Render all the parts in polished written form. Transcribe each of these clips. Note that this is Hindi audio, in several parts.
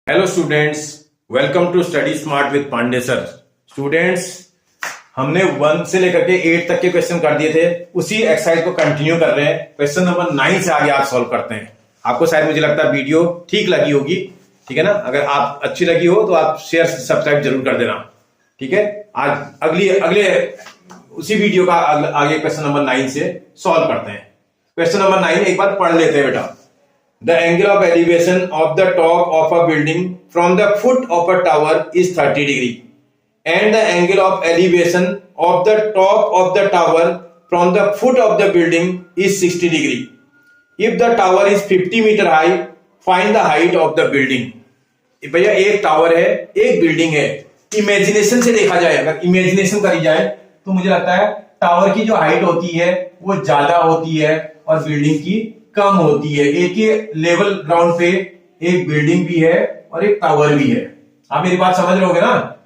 Hello students, welcome to study smart with Pandey sir. Students, हमने 1 से लेकर के 8 तक के क्वेश्चन कर दिए थे। उसी एक्सरसाइज को कंटिन्यू कर रहे हैं। क्वेश्चन नंबर 9 से आगे आज सॉल्व करते हैं। आपको शायद मुझे लगता है वीडियो ठीक लगी होगी, ठीक है ना। अगर आप अच्छी लगी हो तो आप शेयर सब्सक्राइब जरूर कर देना, ठीक है। आज अगले उसी वीडियो का आगे क्वेश्चन नंबर 9 से सॉल्व करते हैं। क्वेश्चन नंबर 9 एक बार पढ़ लेते हैं बेटा। The angle of elevation of the top of a building from the foot of a tower is 30 degree, and the angle of elevation of the top of the tower from the foot of the building is 60 degree. If the tower is 50 meter high, find the height of the building. भैया एक टावर है, एक बिल्डिंग है। इमेजिनेशन से देखा जाए, अगर इमेजिनेशन करी जाए तो मुझे लगता है टावर की जो हाइट होती है वो ज्यादा होती है और बिल्डिंग की कम होती है। एक ही लेवल ग्राउंड पे एक बिल्डिंग भी है और एक टावर भी है। आप मेरी बात समझ रहे होगे ना।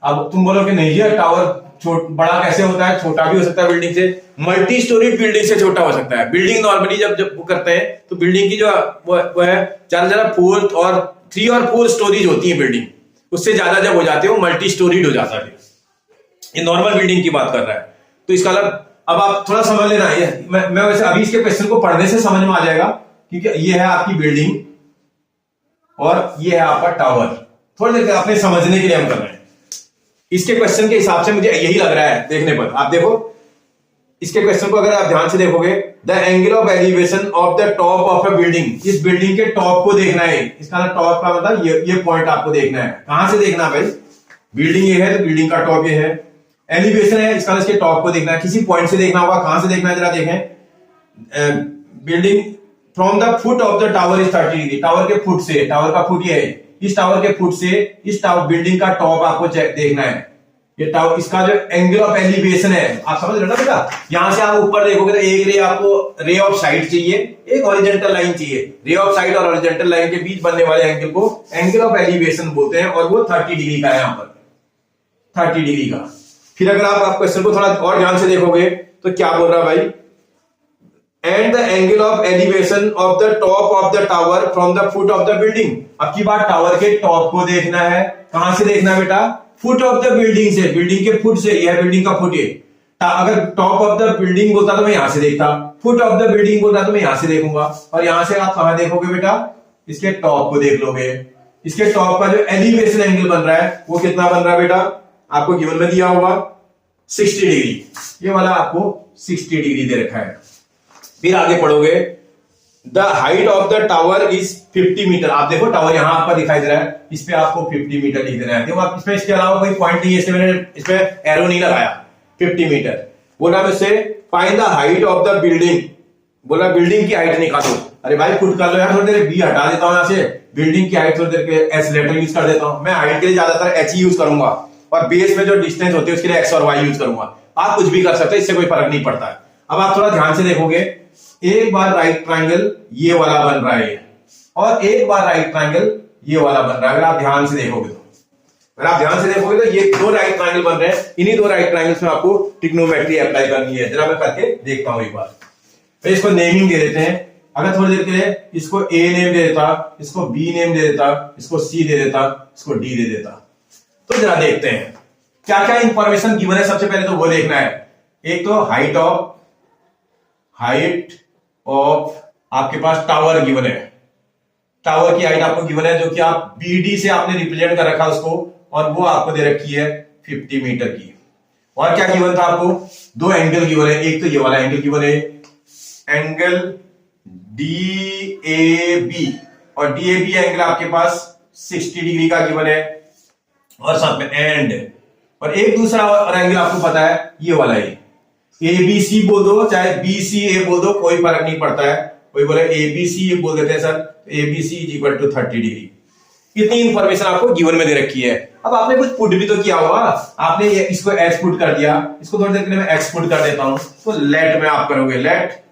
अब तुम बोलोगे नहीं है टावर बड़ा कैसे होता है, छोटा भी हो सकता है बिल्डिंग से। मल्टी स्टोरी बिल्डिंग से छोटा हो सकता है। बिल्डिंग नॉर्मली जब वो करते हैं तो बिल्डिंग की जो वो है ज्यादा 4 और 3 और 4 स्टोरीज होती है बिल्डिंग। उससे ज्यादा जब हो जाते हो मल्टी स्टोरीड हो जाता है। ये नॉर्मल बिल्डिंग की बात कर रहा है। तो इसका अब आप थोड़ा समझ लेना। ये मैं वैसे अभी इसके क्वेश्चन को पढ़ने से समझ में आ जाएगा, क्योंकि ये है आपकी बिल्डिंग और ये है आपका टावर। थोड़ी देर अपने समझने के लिए हम कर रहे हैं। इसके क्वेश्चन के हिसाब से मुझे यही लग रहा है देखने पर। आप देखो इसके क्वेश्चन को अगर आप ध्यान से देखोगे, the angle of elevation of the top of a building. इस बिल्डिंग के टॉप को देखना है। इसका टॉप का मतलब ये पॉइंट आपको देखना है। कहां से देखना है भाई? बिल्डिंग ये है तो बिल्डिंग का टॉप ये है। एलिवेशन है, इसका इसके टॉप को देखना है। किसी पॉइंट से देखना होगा। कहां से देखना है जरा देखें। Building from the foot of the tower is 30 degree. Tower के फुट से, टावर का फुट ये है, इस टावर के फुट से इस टावर बिल्डिंग का टॉप आपको देखना है। ये टावर, इसका जो एंगल ऑफ एलिवेशन है, आप समझ रहे हो ना बेटा। यहां से आप ऊपर देखोगे तो एक रे आपको रे ऑफ साइड चाहिए, एक हॉरिजॉन्टल लाइन चाहिए। रे ऑफ साइड और हॉरिजॉन्टल लाइन के बीच बनने वाले एंगल को एंगल ऑफ एलिवेशन बोलते हैं और वो 30 डिग्री का है। यहां पर 30 डिग्री का। फिर अगर आप क्वेश्चन को थोड़ा और ध्यान से देखोगे तो क्या बोल रहा है भाई? And the angle of elevation of the top of the tower from the foot of the building. अब की बात टावर के टॉप को देखना है। कहां से देखना है बेटा? फुट ऑफ द बिल्डिंग से, बिल्डिंग के फुट से। यह बिल्डिंग का फुट है। अगर टॉप ऑफ द बिल्डिंग बोलता तो मैं यहां से देखता, फुट ऑफ द बिल्डिंग बोलता तो मैं यहां से देखूंगा। और यहां से आप कहां देखोगे बेटा? इसके टॉप को देख लोगे। इसके टॉप का जो एलिवेशन एंगल बन रहा है वो कितना बन रहा है बेटा? आपको गिवन में दिया होगा 60 डिग्री। ये वाला आपको 60 डिग्री दे रखा है। फिर आगे पढ़ोगे, the height of the tower is 50 metre. आप देखो टावर यहां आपका दिखाई दे रहा है, इस पे आपको 50 मीटर लिख देना है। देखो आप इसमें इसके अलावा कोई पॉइंट नहीं है, इसलिए मैंने इस पे एरो नहीं लगाया। 50 मीटर बोला मुझसे find the height of the building. बोला बिल्डिंग की हाइट निकालो। अरे भाई फुट कर लो यार, थोड़ी देर बी हटा देता हूं यहां से। बिल्डिंग की हाइट थोड़ी देर के एस लेटर यूज कर देता हूं। मैं हाइट के लिए ज्यादातर एच यूज करूंगा और बेस में जो डिस्टेंस होती है उसके लिए एक्स और वाई यूज करूंगा। आप कुछ भी कर सकते हैं, इससे कोई फर्क नहीं पड़ता है। अब आप थोड़ा ध्यान से देखोगे, एक बार राइट ट्रायंगल ये वाला बन रहा है और एक बार राइट ट्रायंगल ये वाला बन रहा है। अगर आप ध्यान से देखोगे तो ये 2 राइट ट्रायंगल बन रहे हैं। इन्हीं 2 राइट ट्रायंगल्स में आपको ट्रिग्नोमेट्री अप्लाई करनी है। जरा मैं करके देखता हूं एक बार। तो इसको नेमिंग दे देते हैं। अगर थोड़ी देर के लिए इसको ए नेम दे देता, इसको बी नेम दे देता, इसको सी दे देता, इसको डी दे देता, तो जरा देखते हैं क्या क्या इंफॉर्मेशन गिवन है। सबसे पहले तो वो देखना है। एक तो हाइट ऑफ आपके पास टावर गिवन है। टावर की हाइट आपको गिवन है, जो कि आप बीडी से आपने रिप्रेजेंट कर रखा उसको, और वो आपको दे रखी है 50 मीटर की। और क्या गिवन था आपको? 2 एंगल गिवन है। एक तो ये वाला एंगल गिवन है, एंगल DAB, और DAB एंगल आपके पास 60 डिग्री का गिवन है। और साथ में एंड, और एक दूसरा एंगल आपको पता है ये वाला है। ABC बोल दो चाहे BCA बोल दो, कोई फर्क नहीं पड़ता है। कोई बोले ABC बोल देते हैं सर, ABC is equal to 30 degree. इतनी इंफॉर्मेशन आपको गिवन में दे रखी है। अब आपने कुछ पुट भी तो किया होगा। आपने इसको X पुट कर दिया, इसको थोड़ी देर के लिए मैं X पुट कर देता हूं। तो लेट में आप करोगे, लेट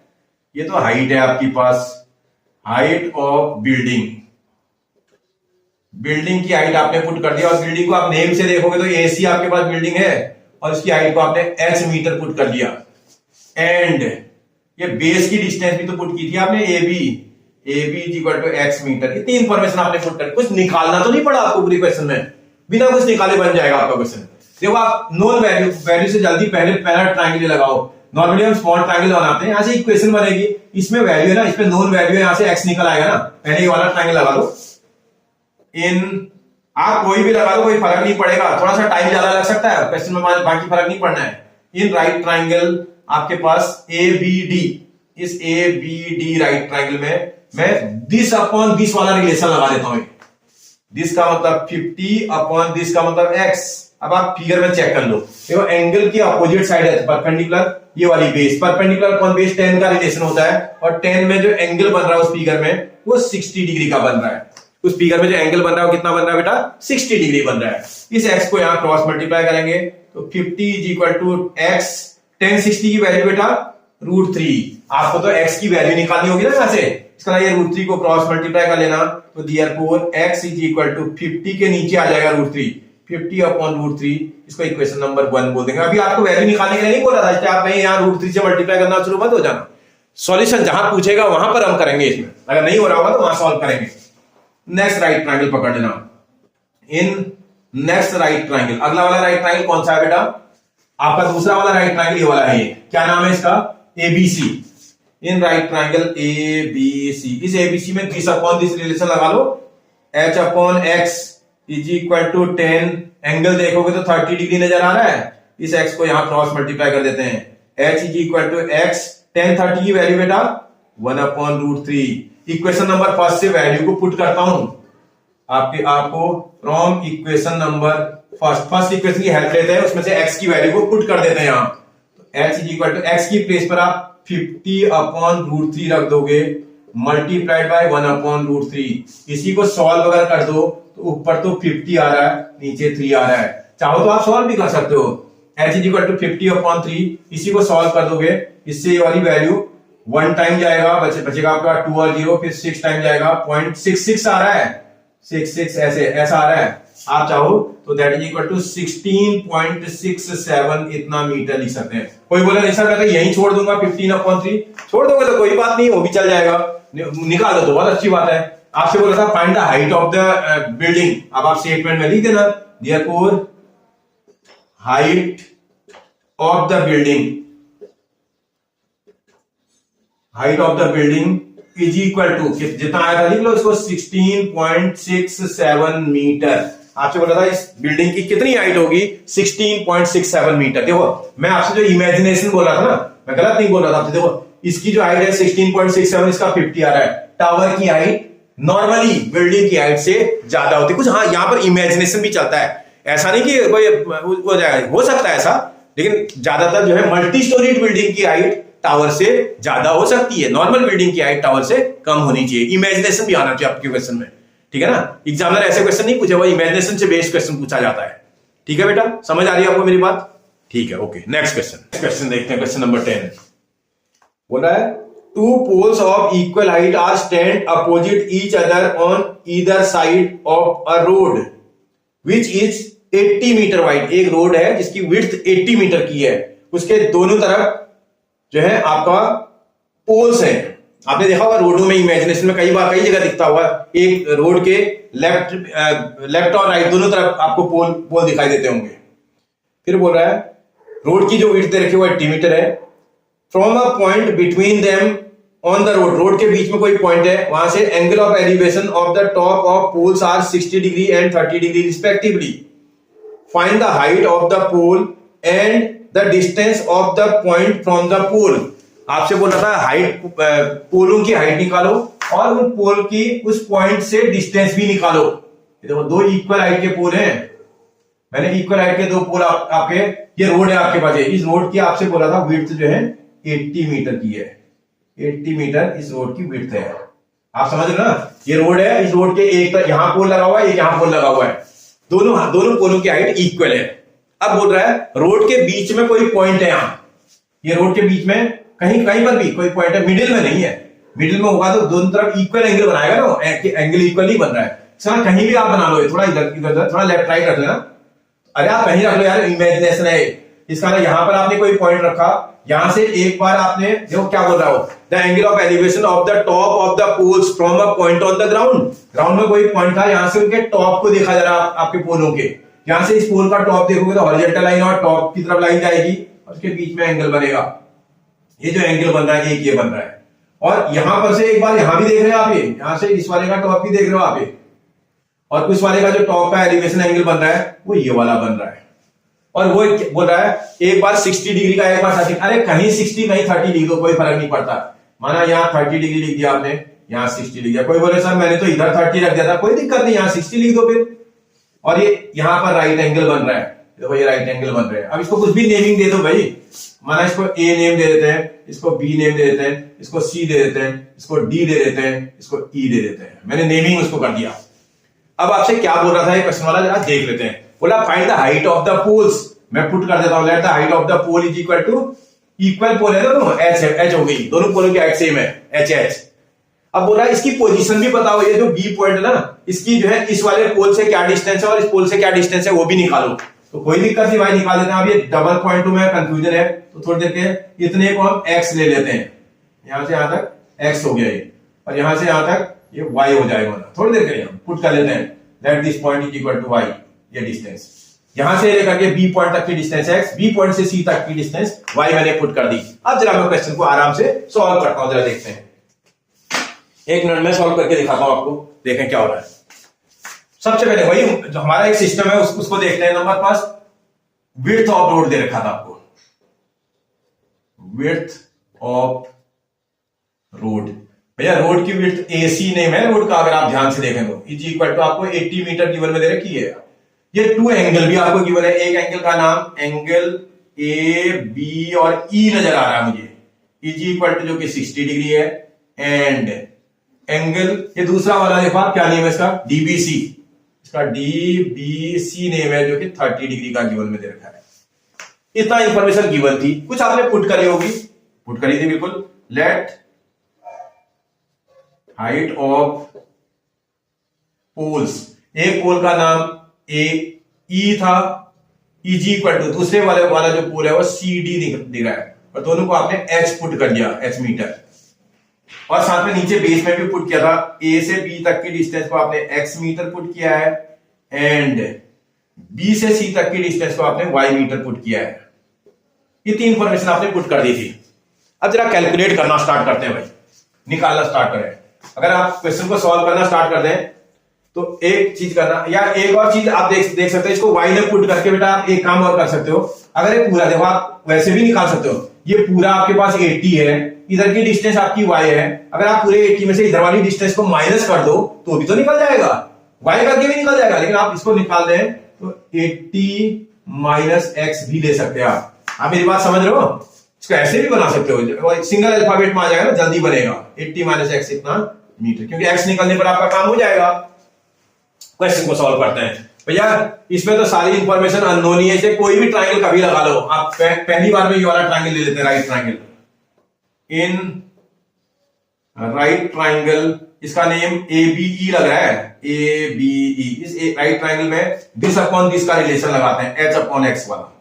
ये तो हाइट है आपके पास, हाइट ऑफ बिल्डिंग। बिल्डिंग की हाइट आपने पुट कर दिया और बिल्डिंग को आप नेम से देखोगे तो AC आपके पास बिल्डिंग है और इसकी हाइट को आपने H मीटर पुट कर दिया। एंड ये बेस की डिस्टेंस भी तो पुट की थी आपने AB। AB is equal to x metre. इतनी इंफॉर्मेशन आपने पुट कर, कुछ निकालना तो नहीं पड़ा आपको पूरी क्वेश्चन में, बिना कुछ निकाले बन जाएगा आपका क्वेश्चन। देखो आप नोन वैल्यू से जल्दी पहला ट्रायंगल लगाओ। नॉर्मली हम स्मॉल ट्रायंगल बनाते हैं, यहाँ से इक्वेशन बनेगी, इसमें वैल्यू है ना, इसमें नोन वैल्यू है, यहाँ से x निकल आएगा ना। पहले ये वाला ट्रायंगल लगा लो। इन आप कोई भी लगा लो, कोई फर्क नहीं पड़ेगा, थोड़ा सा टाइम ज्यादा लग सकता है क्वेश्चन में, बाकी फर्क नहीं पड़ना है। इन राइट ट्रायंगल आपके पास ABD, इस ABD राइट ट्रायंगल में मैं दिस अपॉन दिस वाला रिलेशन लगा देता हूं। दिस का मतलब 50 अपॉन दिस का मतलब x। अब आप फिगर में चेक कर लो, देखो एंगल की अपोजिट साइड है परपेंडिकुलर, ये वाली बेस परपेंडिकुलर अपॉन बेस 10 का रिलेशन होता है, और 10 में जो एंगल बन रहा है उस फिगर में वो 60 डिग्री का बन रहा है। उस फिगर में जो एंगल बन रहा है वो कितना बन रहा है बेटा, 60 डिग्री बन रहा है। इस x को यहां क्रॉस मल्टीप्लाई करेंगे तो 50 इज इक्वल टू x, 10 60 की वैल्यू बेटा √3। आपको तो x की वैल्यू निकालनी होगी ना यहां से, इसका ये √3 को क्रॉस मल्टीप्लाई कर लेना, तो therefore x is equal to 50 के नीचे आ जाएगा √3, 50 अपॉन √3। इसको इक्वेशन नंबर 1 बोल देंगे। अभी आपको वैल्यू निकालने के लिए नहीं बोला था, इसलिए आप यहां √3 से मल्टीप्लाई करना शुरू मत हो जाना। सॉल्यूशन जहां पूछेगा वहां पर हम करेंगे, इसमें अगर नहीं हो रहा होगा तो वहां सॉल्व करेंगे। नेक्स्ट राइट ट्रायंगल पकड़ लेना। इन नेक्स्ट राइट ट्रायंगल, अगला वाला राइट ट्रायंगल कौन सा है बेटा, आपका दूसरा वाला राइट ट्रायंगल ये वाला है। क्या नाम है इसका, ABC। In right triangle ABC, इस ABC में दिस अपॉन दिस रिलेशन लगा लो, h upon x is equal to 10, angle देखोगे तो 30 डिग्री नजर आ रहा है, इस x को यहां क्रॉस मल्टीप्लाई कर देते हैं, h is equal to x, 10 30 की वैल्यू बेटा 1 अपॉन √3। इक्वेशन नंबर फर्स्ट से वैल्यू को पुट करता हूं आपको from equation number first equation की हेल्प लेते हैं, उसमें से x की वैल्यू को पुट कर देते हैं यहां। तो h is equal to x की प्लेस पर आप 50 अपॉन √3 रख दोगे, मल्टीप्लाइड बाय 1 अपॉन √3। इसी को सॉल्व अगर कर दो तो ऊपर तो 50 आ रहा है, नीचे 3 आ रहा है, चाहो तो आप सॉल्व भी कर सकते हो। h is equal to 50 upon 3, इसी को सॉल्व कर दोगे, इससे ये वाली वैल्यू 1 टाइम जाएगा, बचेगा आपका 2 और 0, फिर 6 टाइम जाएगा, 0.66 आ रहा है, 66 ऐसा आ रहा है। आप चाहो तो दैट इज इक्वल टू 16.67 इतना मीटर लिख सकते हैं। कोई बोला नहीं सर मैं तो यही छोड़ दूंगा 15/3, छोड़ दोगे तो कोई बात नहीं, वो भी चल जाएगा, निकाल दो तो बहुत अच्छी बात है। आपसे बोला था find the height of the building, अब आप स्टेटमेंट में लिख देना therefore height of the building, height of the building is equal to जितना आया था लिख लो इसको 16.67 मीटर। आपसे बोला था इस बिल्डिंग की कितनी हाइट होगी, 16.67 मीटर। देखो मैं आपसे जो इमेजिनेशन बोला था ना, मैं गलत नहीं बोल रहा था आपसे, देखो इसकी जो हाइट है 16.67, इसका 50 आ रहा है। टावर की हाइट नॉर्मली बिल्डिंग की हाइट से ज्यादा होती है कुछ, हाँ यहां पर इमेजिनेशन भी चलता है, ऐसा नहीं कि कोई हो सकता है ऐसा, लेकिन ज्यादातर जो है मल्टी स्टोरीड बिल्डिंग की हाइट टावर से ज्यादा हो सकती है, नॉर्मल बिल्डिंग की हाइट टावर से कम होनी चाहिए। इमेजिनेशन भी आना चाहिए आपके क्वेश्चन में, ठीक है ना। एग्जामिनर ऐसे क्वेश्चन नहीं पूछे, वो इमेजिनेशन से बेस्ड क्वेश्चन पूछा जाता है, ठीक है बेटा, समझ आ रही है आपको मेरी बात, ठीक है ओके। नेक्स्ट क्वेश्चन देखते हैं, क्वेश्चन नंबर 10 बोला है two poles of equal height are stand opposite each other on either side of a road which is 80 metre wide. एक रोड है जिसकी विड्थ 80 मीटर की है, उसके दोनों तरफ जो है आपका पोल्स है। आपने देखा होगा रोडों में, इमेजिनेशन में कई जगह दिखता हुआ, एक रोड के लेफ्ट और राइट दोनों तरफ आपको पोल दिखाई देते होंगे। फिर बोल रहा है रोड की जो विड्थ दे रखी है वो 80 मीटर है, from a point between them on the road के बीच में कोई पॉइंट है, वहां से angle of elevation of the top of poles are 60 degree and 30 degree respectively. Find the height of the pole and the distance of the point from the pole. आपसे बोला था हाइट, पोलों की हाइट निकालो और उन पोल की उस पॉइंट से डिस्टेंस भी निकालो। देखो दो इक्वल हाइट के पोल हैं, मैंने इक्वल हाइट के दो पोल आपके, ये रोड है आपके पास, इस रोड की आपसे बोला था विड्थ जो है 80 मीटर की है, 80 मीटर इस रोड की विड्थ है। आप समझ रहे हो ना, ये रोड है, इस रोड के एक यहां पोल लगा हुआ है, एक यहां पोल लगा हुआ है, दोनों पोलों की हाइट इक्वल है। अब बोल रहा है रोड के बीच में कोई पॉइंट है, यहां ये रोड के बीच में कहीं पर भी कोई पॉइंट है, मिडिल में नहीं है, मिडिल में होगा तो दोनों तरफ इक्वल एंगल बनाएगा ना, एंगल इक्वल नहीं बन रहा है। सर कहीं भी आप बना लो, थोड़ा इधर थोड़ा लेफ्ट राइट रख लेना, अरे आप कहीं रख लो यार, इमेजिनेशन है, इसका ना यहां पर आपने कोई पॉइंट रखा, यहां से एक बार आपने देखो क्या बोल रहा हो, the angle of elevation of the top of the poles from a point on the ground. Ground में कोई पॉइंट था, यहां से उनके टॉप को देखा जा रहा है आपके पोलों के, यहां से इस पोल का टॉप देखोगे तो हॉरिजॉन्टल लाइन और टॉप की तरफ लाइन जाएगी और उसके बीच में एंगल बनेगा। ये जो एंगल बन रहा है एक ये बन रहा है, और यहां पर से एक बार यहां भी देख रहे हैं आप, ये यहां से इस वाले का टॉप भी देख रहे हो आप ये, और उस वाले का जो टॉप का एलिवेशन एंगल बन रहा है वो ये वाला बन रहा है। और वो बोल रहा है एक बार 60 डिग्री का, एक बार 30, अरे कहीं 60 कहीं 30 लिख दो, कोई फर्क नहीं पड़ता। माना यहाँ 30 डिग्री लिख दिया आपने, यहाँ 60 लिख दिया, कोई बोले सर मैंने तो इधर 30 रख दिया था, कोई दिक्कत नहीं, यहाँ 60 लिख दो फिर। और ये यहाँ पर राइट एंगल बन रहा है, देखो ये राइट एंगल बन रहा है। अब इसको कुछ भी नेमिंग दे दो भाई, माना इसको ए नेम दे देते हैं, इसको बी नेम दे देते हैं, इसको सी दे देते हैं, इसको डी दे देते हैं, इसको ई दे देते हैं। मैंने नेमिंग उसको कर दिया। अब आपसे क्या बोल रहा था ये क्वेश्चन वाला, जरा देख लेते हैं। बोला find the height of the poles, मैं पुट कर देता हूं, let the height of the pole is equal to, equal pole है दोनों, एच हो गई, दोनों पोलों की हाइट सेम है, एच। अब बोल रहा है इसकी पोजीशन भी बताओ, ये जो बी पॉइंट है ना, इसकी जो है इस वाले पोल से क्या डिस्टेंस है और इस पोल से क्या डिस्टेंस है वो भी निकालो। तो कोई दिक्कत नहीं भाई, निकाल देते हैं। अब ये डबल पॉइंट में कंफ्यूजन है तो थोड़ी देर के इतने को हम एक्स ले लेते हैं, यहां से यहां तक एक्स हो गया ये, और यहां से यहां तक ये वाई हो जाएगा। थोड़ी देर के लिए हम पुट कर लेते हैं, let this point is equal to y, ये डिस्टेंस यहां से लेकर के बी पॉइंट तक की डिस्टेंस एक्स, बी पॉइंट से सी तक की डिस्टेंस वाई मैंने पुट कर दी। अब जरा मैं क्वेश्चन को आराम से सॉल्व करता हूं, जरा देखते हैं। एक मिनट में सॉल्व करके दिखाता हूं आपको, देखें क्या हो रहा है। सबसे पहले वही जो हमारा एक सिस्टम है उसको देखते हैं। Number first, width of road दे रखा था आपको, विड्थ ऑफ रोड। भैया रोड की विड्थ एसी नेम है रोड का, अगर आप ध्यान से देखें तो इज इक्वल टू आपको 80 मीटर गिवन में दे रखी है। ये टू एंगल भी आपको गिवन है, एक एंगल का नाम एंगल ए बी और ई नजर आ रहा है मुझे, इज इक्वल टू जो कि 60 डिग्री है, एंड एंगल ये दूसरा वाला देखो आप क्या नेम है इसका, डीबीसी, इसका डीबीसी नेम है जो कि 30 डिग्री का गिवन में दे रखा है। इतना इंफॉर्मेशन गिवन थी, कुछ आपने पुट करी होगी, पुट करी थी बिल्कुल। लेट हाइट ऑफ पोल्स, एक पोल का नाम ए ई था, इज इक्वल टू दूसरे वाला जो पोल है वो सी डी दिख रहा है, और दोनों को आपने एच पुट कर दिया, एच मीटर, और साथ में नीचे बेस में भी पुट किया था, ए से बी तक की डिस्टेंस को आपने एक्स मीटर पुट किया है, एंड बी से सी तक की डिस्टेंस को आपने वाई मीटर पुट किया है। ये तीन इंफॉर्मेशन आपने पुट कर दी थी। अब जरा कैलकुलेट करना स्टार्ट करते हैं भाई, निकालना स्टार्ट करें। अगर आप क्वेश्चन को सॉल्व करना स्टार्ट कर दें तो एक चीज करना, या एक और चीज आप देख सकते हो, इसको वाई में पुट करके बेटा आप एक काम और कर सकते हो। अगर ये पूरा देखो, आप वैसे भी निकाल सकते हो, ये पूरा आपके पास 80 है, इधर की डिस्टेंस आपकी y है, अगर आप पूरे 80 में से इधर वाली डिस्टेंस को माइनस कर दो तो भी तो निकल जाएगा, y करके भी निकल जाएगा। लेकिन आप इसको निकाल दें तो 80 माइनस एक्स भी ले सकते हैं आप मेरी बात समझ रहे हो? इसको ऐसे भी बना सकते हो, सिंगल अल्फाबेट में आ जाएगा ना, जल्दी बनेगा। 80 माइनस एक्स इतना मीटर, क्योंकि एक्स निकलने पर आपका काम हो जाएगा। क्वेश्चन को सॉल्व करते हैं भैया। इसमें तो सारी इंफॉर्मेशन अननोन ही है, इसे कोई भी ट्रायंगल कभी लगा लो आप। पहली बार में ये वाला ट्रायंगल ले लेते हैं, राइट ट्रायंगल। इन राइट ट्रायंगल इसका नेम ABE लग रहा है, ABE। इस राइट ट्रायंगल में दिस अपॉन दिस का रिलेशन लगाते हैं, H अपॉन X वाला।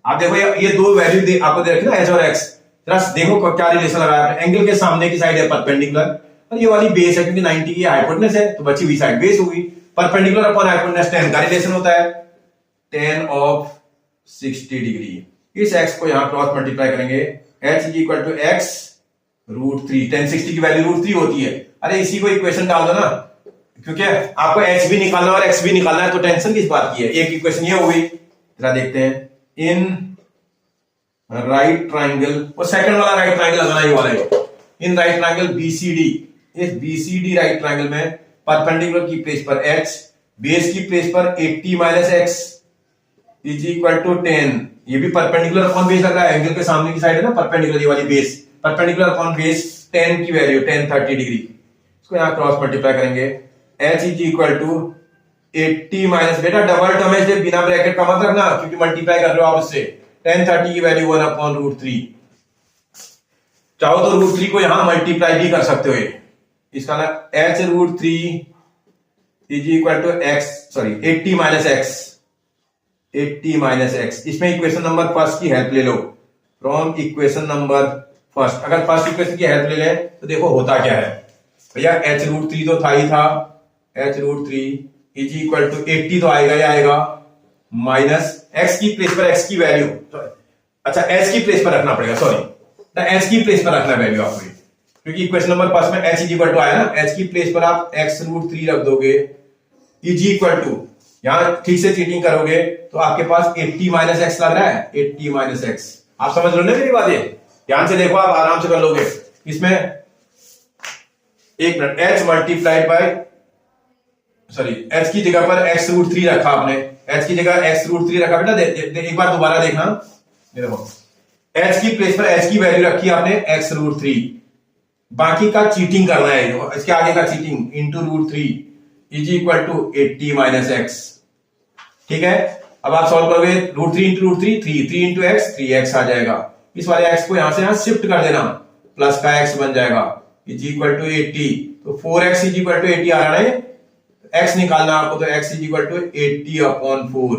आप देखो ये दो वैल्यू आपको दे रखे ना, H और X, जरा देखो क्या रिलेशन लगाया है। एंगल के सामने की साइड है परपेंडिकुलर, और ये वाली बेस है, क्योंकि 90 की हाइपोटेनस है तो बची हुई साइड बेस होगी। परपेंडिकुलर अपॉन हाइपोटेनस 10 का रिलेशन होता है, 10 ऑफ 60 डिग्री। इस x को यहां क्रॉस मल्टीप्लाई करेंगे, h is equal to x root 3। 10 60 की वैल्यू रूट 3 होती है। अरे इसी को इक्वेशन डाल दो ना, क्योंकि आपको h भी निकालना है और x भी निकालना है, तो टेंशन किस बात की है। एक इक्वेशन ये हो गई। जरा देखते हैं, इन राइट ट्राइंगल, और सेकंड वाला राइट ट्राइंगल लगाना ये वाला है। इन राइट ट्राइंगल BCD, इस BCD राइट ट्राइंगल में परपेंडिकुलर की प्लेस पर h, बेस की प्लेस पर 80 minus x is equal to 10। ये भी परपेंडिकुलर अपॉन बेस लग रहा है, एंगल के सामने की साइड है ना परपेंडिकुलर, ये वाली बेस परपेंडिकुलर अपॉन बेस 10 की वैल्यू 10 30 डिग्री। इसको यहां क्रॉस मल्टीप्लाई करेंगे, h is equal to 80 minus, बेटा डबल टर्म है, बिना ब्रैकेट का मत रखना, क्योंकि मल्टीप्लाई कर रहे हो आप उससे। 10 30 की वैल्यू 1 अपॉन रूट 3। चाहो तो रूट 3 को यहां मल्टीप्लाई भी कर सकते हो। इसका ना h root 3 is equal to x, sorry 80 minus x 80 minus x. इसमें इक्वेशन नंबर फर्स्ट की हेल्प ले लो, फ्रॉम इक्वेशन नंबर फर्स्ट। अगर फर्स्ट इक्वेशन की हेल्प ले लें तो देखो होता क्या है भैया, h√3 तो था ही था, h√3 इज इक्वल टू 80 तो आएगा ही आएगा, माइनस एक्स की प्लेस पर एक्स की वैल्यू, अच्छा एच की प्लेस पर रखना पड़ेगा, सॉरी एच की प्लेस पर रखना वैल्यू आपको, क्योंकि इक्वेशन नंबर फर्स्ट में एच इज इक्वल टू आया ना, एच की प्लेस पर आप x√3 रख दोगे, इज इक्वल टू, यहां ठीक से चीटिंग करोगे तो आपके पास 80 माइनस एक्स लग रहा है, 80 माइनस एक्स। आप समझ लो ना मेरी बातें, ध्यान से देखो, आप आराम से कर लोगे। इसमें एक minute, H multiplied by, sorry H की जगह पर x√3 रखा आपने, एच की जगह x√3 रखा बेटा, एक बार दोबारा देखना, देखो एच की प्लेस पर एच की वैल्यू रखी आपने x√3, बाकी का चीटिंग करना है, इसके आगे का चीटिंग into √3 is equal to 80 minus x. ठीक है, अब आप सॉल्व करोगे, √3 इंटू √3 3 इंटू एक्स 3x आ जाएगा, इस वाले x को यहां से यहां शिफ्ट कर देना, प्लस का x बन जाएगा, इज इक्वल टू 80, तो 4x इज इक्वल टू 80 आ रहा है, x निकालना आपको, तो x इज इक्वल टू 80/4,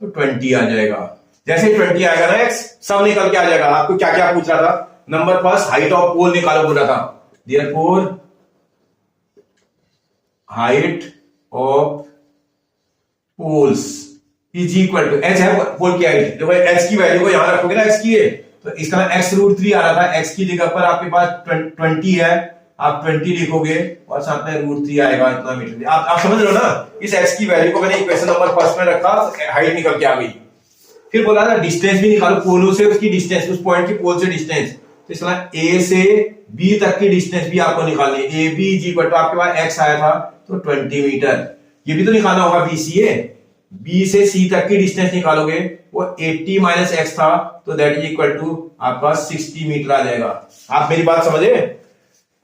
तो 20 आ जाएगा। जैसे ही 20 आएगा ना x, सब निकल के आ जाएगा। आपको क्या क्या पूछ रहा था, number first height of pole निकालो बोल रहा था, therefore height of poles is equal to, H है पोल की हाइट, देखो एच की वैल्यू को यहां रखोगे ना, एक्स की है तो इसका x√3 आ रहा था, x की जगह पर आपके पास 20 है, आप 20 लिखोगे और साथ में √3 आएगा, इतना मीटर। आप समझ लो ना, इस x की वैल्यू को मैंने इक्वेशन नंबर फर्स्ट में रखा, हाइट निकल के आ गई। फिर बोला था डिस्टेंस भी निकालो, पोलों से उसकी डिस्टेंस, उस पॉइंट की पोल से डिस्टेंस, तो इसका A से B तक की डिस्टेंस भी आपको निकालनी है। AB इज इक्वल टू, आपके पास x आया था तो 20 मीटर, ये भी तो निकालना होगा BCA, B से C तक की डिस्टेंस निकालोगे, वो 80 माइनस एक्स था, तो दैट इज इक्वल टू आपका 60 मीटर आ जाएगा। आप मेरी बात समझे,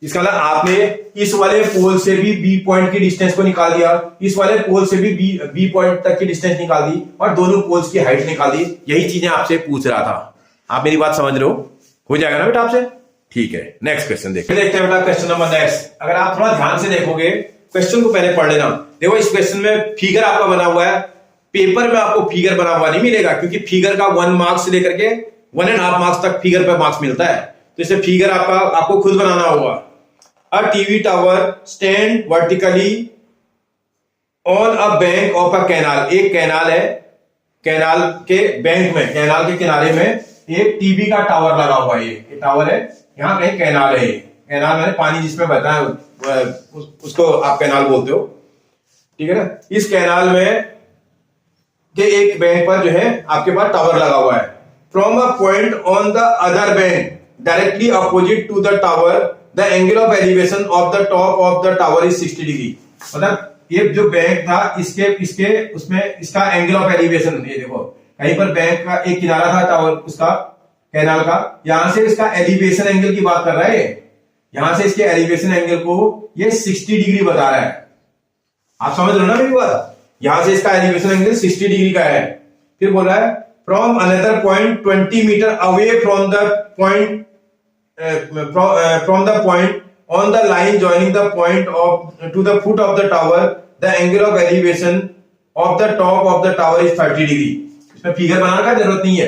इसका मतलब आपने इस वाले पोल से भी बी पॉइंट की डिस्टेंस को निकाल दिया, इस वाले पोल से भी बी पॉइंट तक की डिस्टेंस निकाल दी, और दोनों पोल्स की हाइट निकाल दी। यही चीजें आपसे पूछ रहा था, आप मेरी बात समझ रहे हो जाएगा ना बेटा आपसे। ठीक है, नेक्स्ट क्वेश्चन देखते हैं बेटा, क्वेश्चन नंबर नेक्स्ट। अगर आप थोड़ा ध्यान से देखोगे, क्वेश्चन को पहले पढ़ लेना। देखो इस क्वेश्चन में फिगर आपका बना हुआ है, पेपर में आपको फिगर बना हुआ नहीं मिलेगा, क्योंकि फिगर का 1 मार्क्स से लेकर के 1.5 मार्क्स तक फिगर पर मार्क्स मिलता है, तो इसे फिगर आपको खुद बनाना होगा। A TV tower stand vertically on a bank of a canal, एक कैनाल है, कैनाल के बैंक में, कैनाल के किनारे में एक टीवी का टावर लगा हुआ है, ये टावर है, यहाँ कहीं कैनाल है, कैनाल में पानी जिसमें बहता है उसको आप कैनाल बोलते हो, ठीक है ना। इस कैनाल में के एक बैंक पर जो है आपके पास टावर लगा हुआ है, from a point on the other bank directly opposite to the tower the angle of elevation of the top of the tower is 60 degree. मतलब ये जो बैंक था, इसके उसमें इसका एंगल ऑफ एलिवेशन, ये देखो कहीं पर बैंक का एक किनारा था टावर उसका, कैनाल का, यहां से इसका एलिवेशन एंगल की बात कर रहा है, यहां से इसके एलिवेशन एंगल को ये 60 डिग्री बता रहा है। आप समझ रहे हो ना मेरी बात, यहां से इसका एलिवेशन एंगल 60 डिग्री का है। फिर बोल रहा है from another point 20 metre away from the point from the point on the line joining the point to the foot of the tower, the angle of elevation of the top of the tower is 30 degree। इसमें फिगर बनाने का जरूरत नहीं है,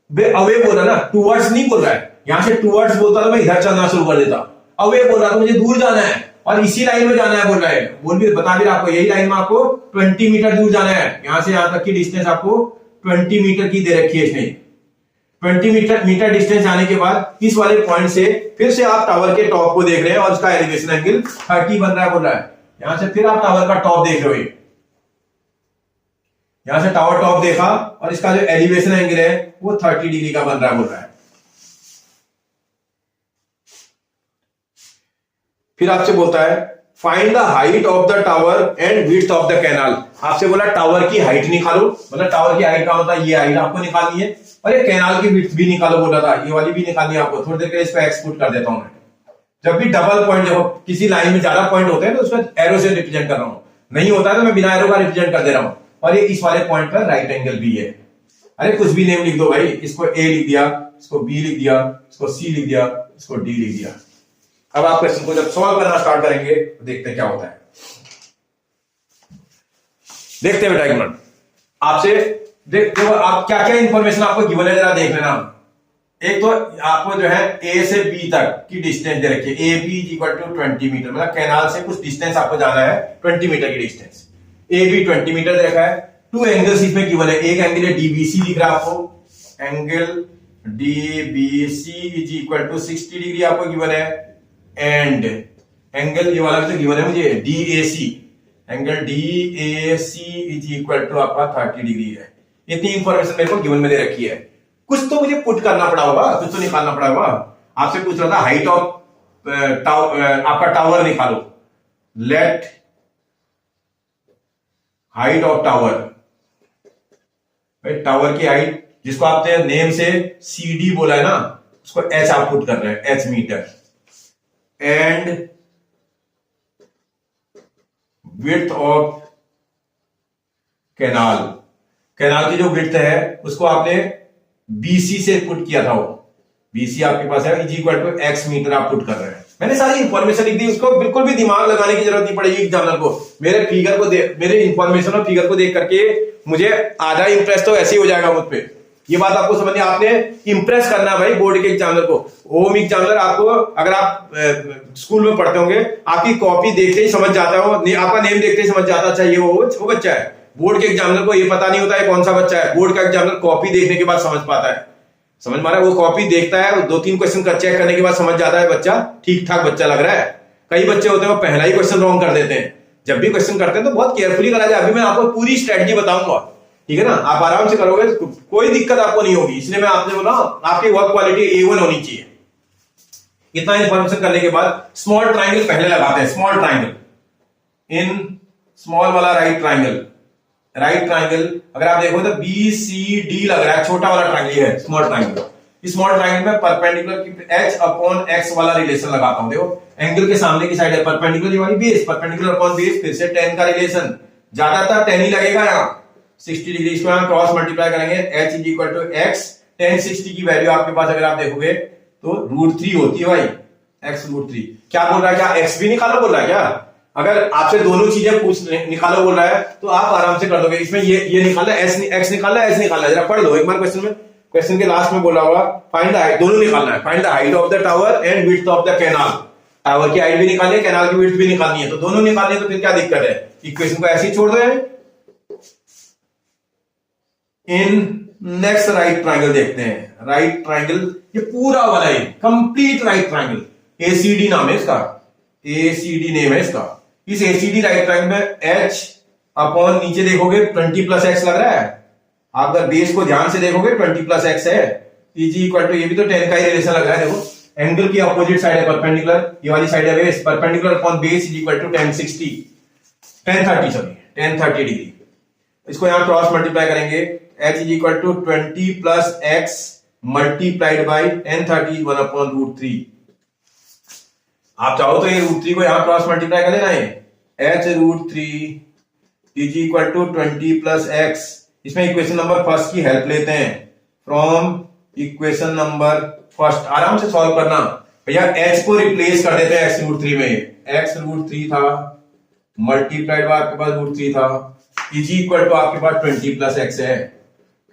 अवे बोल रहा ना, टूवर्ड्स नहीं बोल रहा है, यहां से टूवर्ड्स बोलता तो मैं इधर चलना शुरू कर देता, अवे बोल रहा तो मुझे दूर जाना है और इसी लाइन में जाना है, बोल रहा है, बता भी रहा आपको, यही लाइन में आपको 20 मीटर दूर जाना है, यहां से यहां तक की डिस्टेंस आपको 20 मीटर की दे रखी है इसने। 20 मीटर डिस्टेंस आने के बाद इस वाले पॉइंट से फिर से आप टावर के टॉप को देख रहे हैं और उसका एलिवेशन एंगल 30 बन रहा है, बोल रहा है। यहां से फिर आप टावर का टॉप देख रहे हो, यहां से टावर टॉप देखा और इसका जो एलिवेशन एंगल है वो 30 डिग्री का बन रहा है, बोल रहा है। फिर आपसे बोलता है find the height of the tower and width of the canal. आपसे बोला टावर की हाइट निकालो, मतलब टावर की हाइट का होता है, ये हाइट आपको निकालनी है, और ये कैनाल की विड्थ भी निकालो बोला था, ये वाली भी निकालनी है आपको। थोड़ी देर के लिए इसको एक्सपोर्ट कर देता हूं मैं। जब भी डबल पॉइंट, देखो किसी लाइन में ज्यादा पॉइंट होते हैं तो उसमें एरो से रिप्रेजेंट कर रहा हूं, नहीं होता है तो मैं बिना एरो का रिप्रेजेंट कर दे रहा हूं। और ये इस वाले पॉइंट पर राइट एंगल भी है, अरे कुछ भी नेम लिख दो भाई, इसको ए लिख दिया, इसको बी लिख दिया, इसको सी लिख दिया, इसको डी लिख दिया। अब आप क्वेश्चन को जब सॉल्व करना स्टार्ट करेंगे तो देखते हैं क्या होता है। देखते हैं बेटा एक मिनट, आपसे देखो आप क्या क्या इंफॉर्मेशन आपको गिवन है, जरा देख लेना। एक तो आपको जो है ए से बी तक की डिस्टेंस दे रखी है, A B is equal to 20 metre, मतलब कैनाल से कुछ डिस्टेंस आपको जाना है 20 मीटर की डिस्टेंस, ए बी 20 मीटर दे रखा है। टू एंगल्स इसमें गिवन है, एक एंगल है डीबीसी दिख रहा है आपको, angle DBC is equal to 60 degree आपको गिवन है, एंड एंगल ये वाला भी तो गिवन है मुझे DAC, angle DAC is equal to आपका 30 डिग्री है। इतनी इंफॉर्मेशन मेरे को गिवन में दे रखी है। कुछ तो मुझे पुट करना पड़ा होगा, कुछ तो निकालना पड़ा होगा। आपसे पूछ रहा था हाइट ऑफ आपका टावर निकालो, let height of tower, tower की हाइट जिसको आपने नेम से सीडी बोला है ना, उसको एच आप पुट कर रहे हैं, H metre, and width of canal, canal की जो विड्थ है उसको आपने बीसी से पुट किया था, वो बीसी आपके पास है, is equal to x metre आप पुट कर रहे हैं। मैंने सारी इंफॉर्मेशन लिख दी, उसको बिल्कुल भी दिमाग लगाने की जरूरत नहीं पड़ेगी एग्जामिनर को। मेरे फिगर को मेरे इंफॉर्मेशन और फिगर को देख करके मुझे आधा इंप्रेस तो ऐसे ही हो जाएगा मुझ पे। ये बात आपको समझनी, आपने इंप्रेस करना भाई बोर्ड के एग्जामिनर को। होम एग्जामिनर आपको, अगर आप स्कूल में पढ़ते होंगे, आपकी कॉपी देखते ही समझ जाता हो, आपका नेम देखते ही समझ जाता, अच्छा ये वो बच्चा है। बोर्ड के एग्जामिनर को ये पता नहीं होता है कौन सा बच्चा है, बोर्ड का एग्जामिनर कॉपी देखने के बाद समझ पाता है। समझ पा रहा है, वो कॉपी देखता है, 2-3 क्वेश्चन का चेक करने के बाद समझ जाता है बच्चा ठीक ठाक बच्चा लग रहा है। कई बच्चे होते हैं वो पहला ही क्वेश्चन रॉन्ग कर देते हैं। जब भी क्वेश्चन करते हैं तो बहुत केयरफुली करा जाए। अभी मैं आपको पूरी स्ट्रेटजी बताऊंगा, ठीक है ना, आप आराम से करोगे, कोई दिक्कत आपको नहीं होगी। इसलिए मैं आपने बोला आपकी वर्क क्वालिटी A1 होनी चाहिए। इतना इंफॉर्मेशन करने के बाद स्मॉल ट्राइंगल पहले लगाते हैं, स्मॉल ट्राइंगल इन स्मॉल वाला राइट ट्राइंगल, राइट ट्राइंगल अगर आप देखो तो BCD लग रहा है, छोटा वाला ट्राइंगल है स्मॉल ट्राइंगल। इस स्मॉल ट्राइंगल में परपेंडिकुलर की H अपॉन X वाला रिलेशन लगाता हूं। देखो एंगल के सामने की साइड है परपेंडिकुलर, ये वाली बेस, परपेंडिकुलर अपॉन बेस, फिर से tan का रिलेशन, ज्यादातर tan ही लगेगा यहाँ 60 डिग्री। इसको यहाँ क्रॉस मल्टीप्लाई करेंगे, H is equal to X, tan 60 की वैल्यू आपके पास अगर आप देखोगे तो √3 होती है भाई, X √3। क्या बोल रहा है, क्या X भी निकालो बोल रहा है क्या? अगर आपसे दोनों चीजें पूछ निकालो बोल रहा है तो आप आराम से कर दोगे। इसमें ये निकालना है, X निकालना है, H निकालना है, जरा पढ़ लो एक बार क्वेश्चन में। क्वेश्चन के लास्ट में बोला होगा फाइंड द हाइट, दोनों निकालना है, find the height of the tower and width of the canal. Tower की हाइट भी निकालनी है, कैनाल की विड्थ भी निकालनी है, तो दोनों निकालनी है, तो फिर क्या दिक्कत है? इक्वेशन को ऐसे ही छोड़ दो। इन नेक्स्ट राइट ट्राइंगल देखते हैं, राइट ट्राइंगल ये पूरा वाला है, कंप्लीट राइट ट्राइंगल, ACD नाम है इसका, ACD नेम है इसका। इस ACD राइट ट्राइंगल में H अपॉन नीचे देखोगे 20 प्लस X लग रहा है, आप अगर बेस को ध्यान से देखोगे 20 प्लस X है, इज इक्वल टू, ये भी तो 10 का ही रिलेशन लग रहा है। देखो एंगल की अपोजिट साइड है परपेंडिकुलर, ये वाली साइड है base, perpendicular upon base is equal to 10 30 degree. इसको यहां क्रॉस मल्टीप्लाई करेंगे, H is equal to 20 plus X multiplied by 10 30 1 upon √3। आप चाहो तो ये √3 को यहां क्रॉस मल्टीप्लाई कर लेना है, H √3 is equal to 20 plus X। इसमें इक्वेशन नंबर फर्स्ट की हेल्प लेते हैं, फ्रॉम इक्वेशन नंबर फर्स्ट आराम से सॉल्व करना भैया। H को रिप्लेस कर देते हैं X √3 में, X √3 था मल्टीप्लाइड बाय आपके पास √3 था, इज इक्वल टू आपके पास 20 प्लस X है,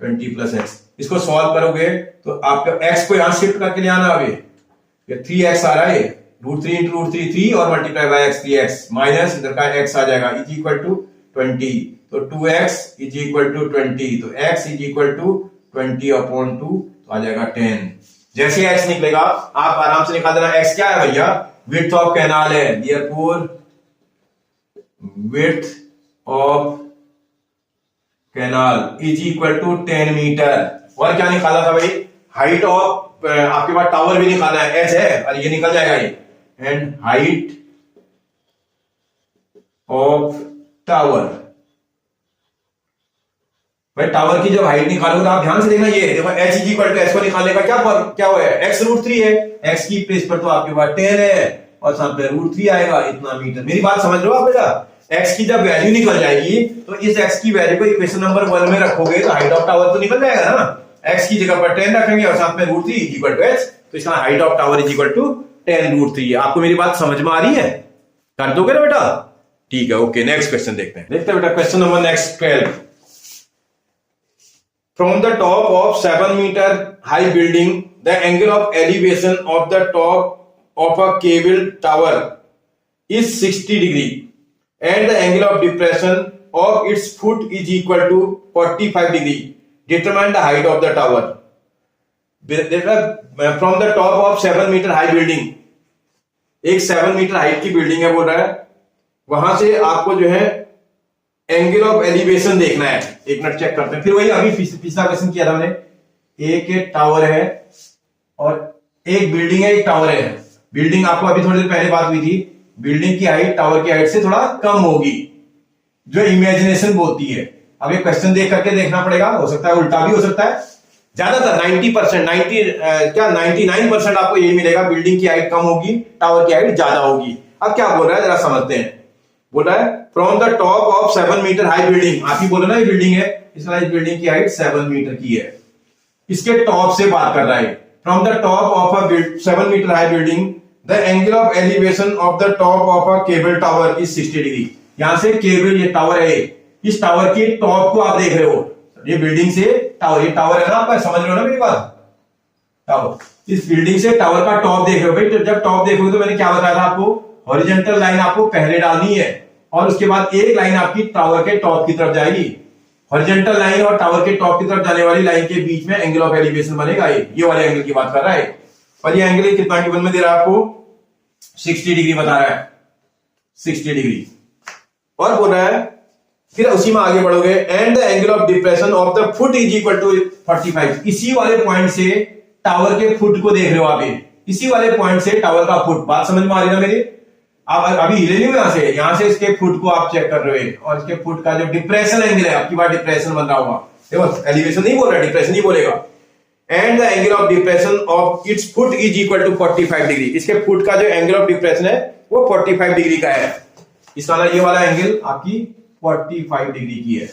20 प्लस X। इसको सॉल्व करोगे तो आपका X को यहां शिफ्ट करके ले आना, अभी ये 3X आ रहा है, √3 इंटू √3 3 और multiply by X 3X minus इधर का X आ जाएगा, इज इक्वल टू 20, तो 2X इज इक्वल टू 20, तो X is equal to 20 upon 2, तो आ जाएगा 10। जैसे X निकलेगा आप आराम से निकाल देना। X क्या है भैया? विड्थ ऑफ कैनाल है, therefore width of canal is equal to 10 metre. और क्या निकाला था भाई? हाइट ऑफ आपके पास टावर भी निकालना है, H है और ये निकल जाएगा ये, एंड हाइट ऑफ टावर। भाई टावर की जब हाइट निकालोगे तो आप ध्यान से देखना, ये देखो H is equal to S को निकालने का क्या हुआ है? X √3 है, X की प्लेस पर तो आपके पास 10 है और साथ में √3 आएगा, इतना मीटर। मेरी बात समझ लो आप बेटा, X की जब वैल्यू निकल जाएगी तो इस X की वैल्यू को इक्वेशन नंबर 1 में रखोगे तो हाइट ऑफ टावर तो निकल जाएगा ना। X की जगह पर 10 रखेंगे और साथ में √3 इज इक्वल टू H, तो इसका height of tower is equal to 10 √3। आपको मेरी बात समझ में आ रही है? कर दोगे ना बेटा? ठीक है, ओके। नेक्स्ट क्वेश्चन देखते हैं बेटा, question number next 12। From the top of 7-meter high building, the angle of elevation of the top of a cable tower is 60 degree and the angle of depression of its foot is equal to 45 degree. Determine the height of the tower. From the top of 7-meter high building, एक 7 मीटर हाइट की बिल्डिंग है बोल रहा है, वहां से आपको जो है एंगल ऑफ एलिवेशन देखना है। एक मिनट चेक करते हैं। फिर वही अभी पिछला क्वेश्चन किया था हमने, एक टावर है और एक बिल्डिंग है, एक टावर है। बिल्डिंग आपको अभी थोड़ी देर पहले बात हुई थी, बिल्डिंग की हाइट टावर की हाइट से थोड़ा कम होगी, जो इमेजिनेशन बोलती है। अब ये क्वेश्चन देख करके देखना पड़ेगा, हो सकता है उल्टा भी हो सकता है। ज्यादातर 99% आपको यही मिलेगा, बिल्डिंग की हाइट कम होगी, टावर की हाइट ज्यादा होगी। अब क्या बोल रहा है जरा समझते हैं। बोल रहा है from the top of 7 metre high building, आप ही बोलो ना ये बिल्डिंग है, इसलिए इस बिल्डिंग की हाइट 7 मीटर की है। इसके टॉप से बात कर रहा है। From the top of a 7 metre high building the angle of elevation of the top of a cable tower is 60 degree. यहां से केबल, ये टावर है, इस टावर के टॉप को आप देख रहे हो, ये बिल्डिंग से टावर, ये टावर है ना आपका, समझ रहे हो ना मेरी बात। टावर, इस बिल्डिंग से टावर का टॉप देख रहे हो भाई। तो जब टॉप देखोगे तो मैंने क्या बताया था आपको, हॉरिजॉन्टल लाइन आपको पहले डालनी है और उसके बाद एक लाइन आपकी टावर के टॉप की तरफ जाएगी। हॉरिजॉन्टल लाइन और टावर के टॉप की तरफ जाने वाली लाइन के बीच में एंगल ऑफ एलिवेशन बनेगा। ये वाले एंगल की बात कर रहा है। और ये एंगल कितना गिवन में दे रहा है आपको, 60 डिग्री बता रहा है, 60 डिग्री। और बोल रहा है फिर उसी में आगे बढ़ोगे, and the angle of depression of the foot is equal to 45। इसी वाले पॉइंट से टावर के फुट को देख रहे हो आप, इसी वाले पॉइंट से टावर का फुट। बात समझ में आ रही ना मेरी। आप अभी हिले नहीं, यहां से इसके फुट को आप चेक कर रहे हो और इसके फुट का जो डिप्रेशन एंगल है, आपकी बात डिप्रेशन बन रहा होगा। देखो एलिवेशन नहीं बोल रहा, डिप्रेशन नहीं बोलेगा। And the angle of depression of its foot is equal to 45 degree. इसके फुट का जो एंगल ऑफ डिप्रेशन है वो 45 डिग्री का है। इस वाला, ये वाला एंगल आपकी 45 डिग्री की है।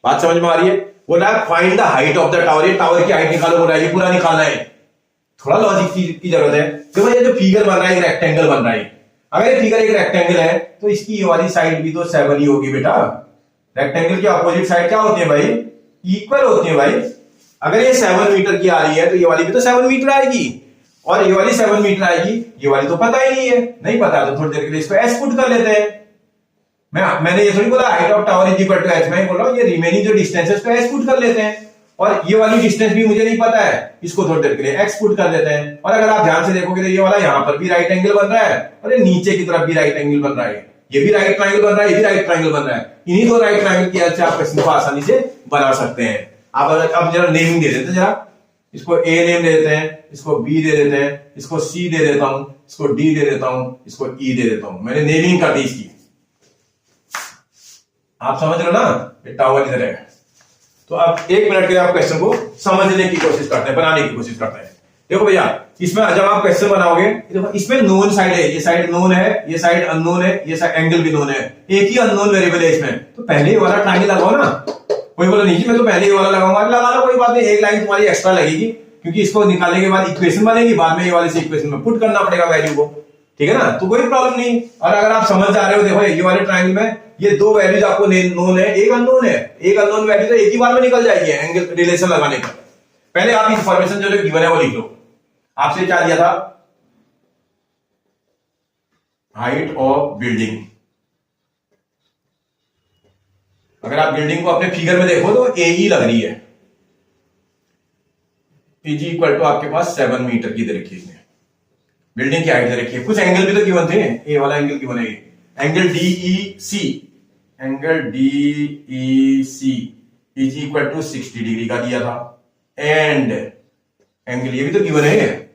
बात समझ में आ रही है। बोल रहा है find the height of the tower, ये टावर की हाइट निकालो बोल रहा है, ये पूरा निकालना है। थोड़ा लॉजिक की जरूरत है। देखो ये जो फिगर बन रहा है, एक रेक्टेंगल बन रहा है। अगर ये फिगर एक रेक्टेंगल है तो इसकी ये वाली साइड भी तो 7 ही होगी बेटा। रेक्टेंगल की अपोजिट साइड क्या होती है भाई, इक्वल होती है भाई। अगर ये 7 मीटर की आ रही है तो ये वाली भी तो 7 मीटर आएगी, और ये वाली 7 मीटर आएगी। ये वाली तो पता ही नहीं है, नहीं पता तो थोड़ी देर के लिए इसको एस पुट कर लेते हैं। मैंने ये थोड़ी बोला height of tower is equal to H, मैं बोल रहा हूं ये रिमेनिंग जो डिस्टेंस है उसको एस पुट कर लेते हैं। और ये वाली डिस्टेंस भी मुझे नहीं पता है, इसको थोड़ी देर के लिए एक्स पुट कर देते हैं। और अगर आप ध्यान से देखोगे तो ये वाला यहां पर भी राइट एंगल बन रहा है और ये नीचे की तरफ भी राइट एंगल बन रहा है। ये भी राइट ट्रायंगल बन रहा है, ये भी राइट ट्रायंगल बन रहा है। इन्हीं दो राइट ट्रायंगल की हेल्प से आप क्वेश्चन को आसानी से बना सकते हैं। आप अब जरा नेमिंग दे देते हैं, जरा इसको ए नेम दे देते हैं, इसको बी दे देते हैं, इसको सी दे देता हूं, इसको डी दे देता हूं, इसको ई दे देता हूं। मैंने नेमिंग कर दी इसकी। आप समझ रहे हो ना, ये टावर इधर है। तो अब 1 मिनट के लिए आप क्वेश्चन को समझने की कोशिश करते हैं, बनाने की कोशिश करते हैं। देखो भैया, इसमें जब आप क्वेश्चन बनाओगे, देखो इसमें नोन साइड है, ये साइड नोन है, ये साइड अननोन है, ये साइड एंगल भी नोन है। एक ही अननोन वेरिएबल है इसमें, तो पहले ये वाला ट्रायंगल लगाओ ना। कोई बोला नहीं जी मैं तो पहले ये वाला लगाऊंगा, लगा लो, कोई बात नहीं। एक लाइन तुम्हारी एक्स्ट्रा लगेगी क्योंकि इसको निकालने के बाद इक्वेशन बनेगी, बाद में ये वाले से इक्वेशन में पुट करना पड़ेगा वैल्यू को, ठीक है ना। तो कोई प्रॉब्लम नहीं। और अगर आप समझ जा रहे हो, देखो ये वाले ट्रायंगल में ये दो वैल्यूज आपको नोन है, एक अननोन है। एक अननोन वैल्यू तो एक ही बार में निकल जाएगी एंगल रिलेशन लगाने पर। पहले आप इंफॉर्मेशन जो गिवन है वो लिख लो। आपसे क्या दिया था, हाइट ऑफ बिल्डिंग। अगर आप बिल्डिंग को अपने फिगर में देखो तो ए ही लग रही है, इज इक्वल टू आपके पास 7 मीटर की दे रखी है। बिल्डिंग की हाइट दे रखी है, कुछ एंगल भी तो गिवन थे। ए वाला एंगल गिवन है, angle DEC, angle DEC is equal to 60 degree का दिया था। एंड एंगल ये भी तो गिवन है,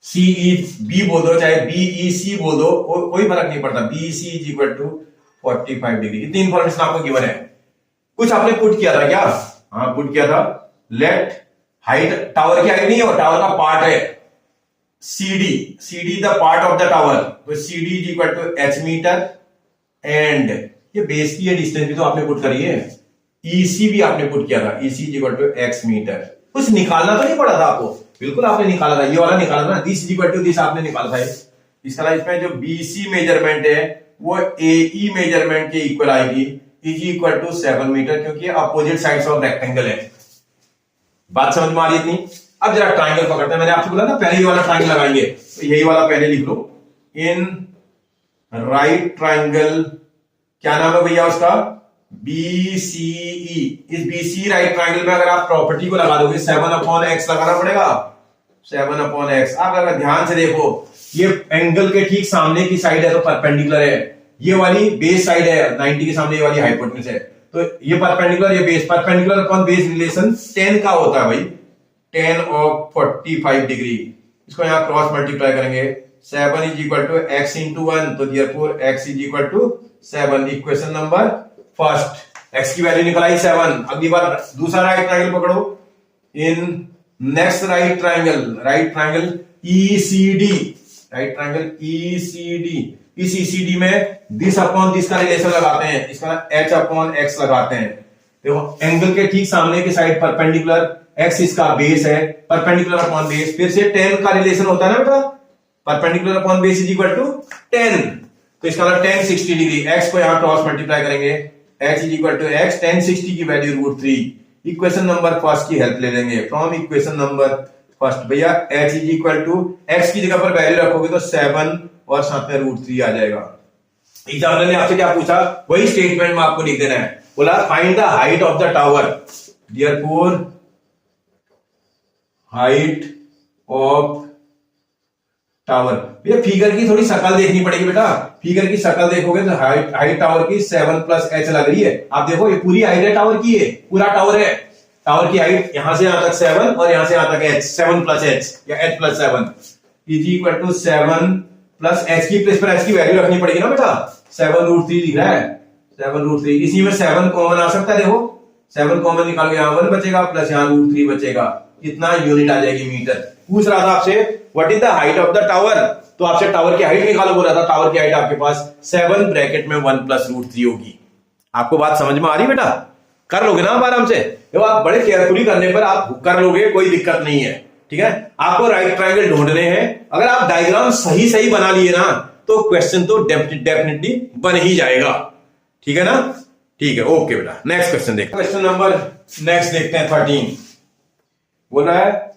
CEB बोल दो चाहे BEC बोल दो, कोई फर्क नहीं पड़ता। BEC is equal to 45 degree. इतनी इंफॉर्मेशन आपको गिवन है। कुछ आपने पुट किया था क्या, हाँ पुट किया था। लेट हाइट, टावर की हाइट नहीं है, टावर का पार्ट है CD the part of the tower, तो CD is equal to H metre. And ये बेस की डिस्टेंस भी तो आपने पुट करी है, EC भी आपने पुट किया था, EC is equal to X metre. कुछ निकालना तो नहीं पड़ा था आपको, बिल्कुल आपने निकाला था, ये वाला निकाला था ना, this is equal to this आपने निकाला था। इस तरह इसमें जो BC मेजरमेंट है वो AE मेजरमेंट के इक्वल आएगी, इज इक्वल टू 7 मीटर, क्योंकि अपोजिट साइड्स ऑफ रेक्टेंगल है। बात समझ में आ रही है इतनी? अब जरा ट्राइंगल पकड़ते हैं। मैंने आपसे बोला ना पहले ही वाला ट्राइंगल लगाएंगे, तो यही वाला पहले लिख लो। इन राइट ट्राइंगल, क्या नाम है भैया उसका? BCE। इस BCE राइट ट्राइंगल में अगर आप प्रॉपर्टी को लगा दोगे 7/x लगाना पड़ेगा। 7/x। आप अगर ध्यान से देखो, ये एंगल के ठीक सामने की साइड है तो परपेंडिकुलर है, ये वाली बेस साइड है 90 के सामने, ये वाली हाइपोटेन्यूज है, तो ये परपेंडिकुलर, ये base. Perpendicular upon base relation 10 का होता है भाई, 10 of 45 डिग्री। इसको यहां क्रॉस मल्टीप्लाई करेंगे, 7 is equal to x into 1, तो therefore x is equal to 7। Equation number first, x की वैल्यू निकल आई 7। अगली बार दूसरा राइट ट्राइंगल पकड़ो। In next right triangle ECD, right triangle ECD। इस ECD में दिस अपॉन दिस का रिलेशन लगाते हैं, इसका h/x लगाते हैं। देखो एंगल के ठीक सामने की साइड परपेंडिकुलर, x इसका बेस है, परपेंडिकुलर अपॉन बेस, फिर से 10 का रिलेशन होता है ना बेटा, perpendicular upon base is equal to 10, तो इसका 10 60 डिग्री। x को यहां क्रॉस मल्टीप्लाई करेंगे, x is equal to x, 10 60 की वैल्यू √3। इक्वेशन नंबर फर्स्ट की हेल्प ले लेंगे फ्रॉम इक्वेशन नंबर फर्स्ट। भैया h is equal to x की जगह पर वैल्यू रखोगे तो 7 और साथ में √3 आ जाएगा। एग्जामिनर ने आपसे क्या पूछा, वही स्टेटमेंट में आपको लिख देना है। बोला find the height of the tower, therefore height of tower. भैया फिगर की थोड़ी शक्ल देखनी पड़ेगी बेटा, फिगर की शक्ल देखोगे तो हाइट टावर की 7+h लग रही है। आप देखो ये पूरी हाइट है टावर की, ये पूरा टावर है, टावर की हाइट यहां से यहां तक 7 और यहां से यहां तक h, 7+h या h+7 is equal to 7+h की प्लेस पर h की वैल्यू रखनी पड़ेगी ना बेटा। 7√3 दिख रहा है, 7√3। इसी में 7 कॉमन आ सकता है, देखो 7 कॉमन निकाल के यहां 1 बचेगा प्लस यहां √3 बचेगा, कितना यूनिट आ जाएगी मीटर। पूछ रहा था आपसे what is the height of the tower, तो आपसे टावर की हाइट निकालो बोला था। टावर की हाइट आपके पास 7 ब्रैकेट में 1 + √3 होगी। आपको बात समझ में आ रही बेटा? कर लोगे ना आप आराम से, जब आप बड़े केयरफुली करने पर आप कर लोगे, कोई दिक्कत नहीं है, ठीक है। आपको राइट ट्रायंगल ढूंढने हैं, अगर आप डायग्राम सही बना लिए ना तो क्वेश्चन तो डेफिनेटली बन ही जाएगा, ठीक है ना? ठीक है, ओके बेटा। नेक्स्ट क्वेश्चन देखते हैं। क्वेश्चन नंबर नेक्स्ट देखते हैं 13। बोल रहा है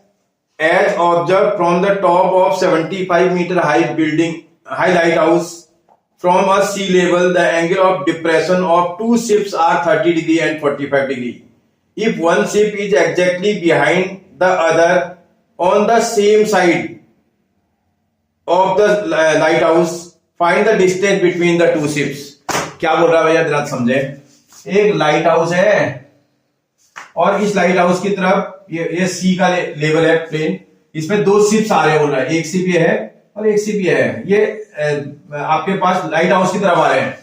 as observe from the top of 75 metre high building, high lighthouse from a sea level, the angle of depression of two ships are 30 degree and 45 degree. If one ship is exactly behind the other on the same side of the lighthouse, find the distance between the two ships. क्या बोल रहा है भैया, जरा समझे। एक लाइट हाउस है और इस लाइट हाउस की तरफ ये सी का लेवल है, प्लेन, इसमें दो शिप्स आ रहे हैं, बोल रहा है एक शिप ये है और एक शिप ये है। ये आपके पास लाइट हाउस की तरफ आ रहे हैं।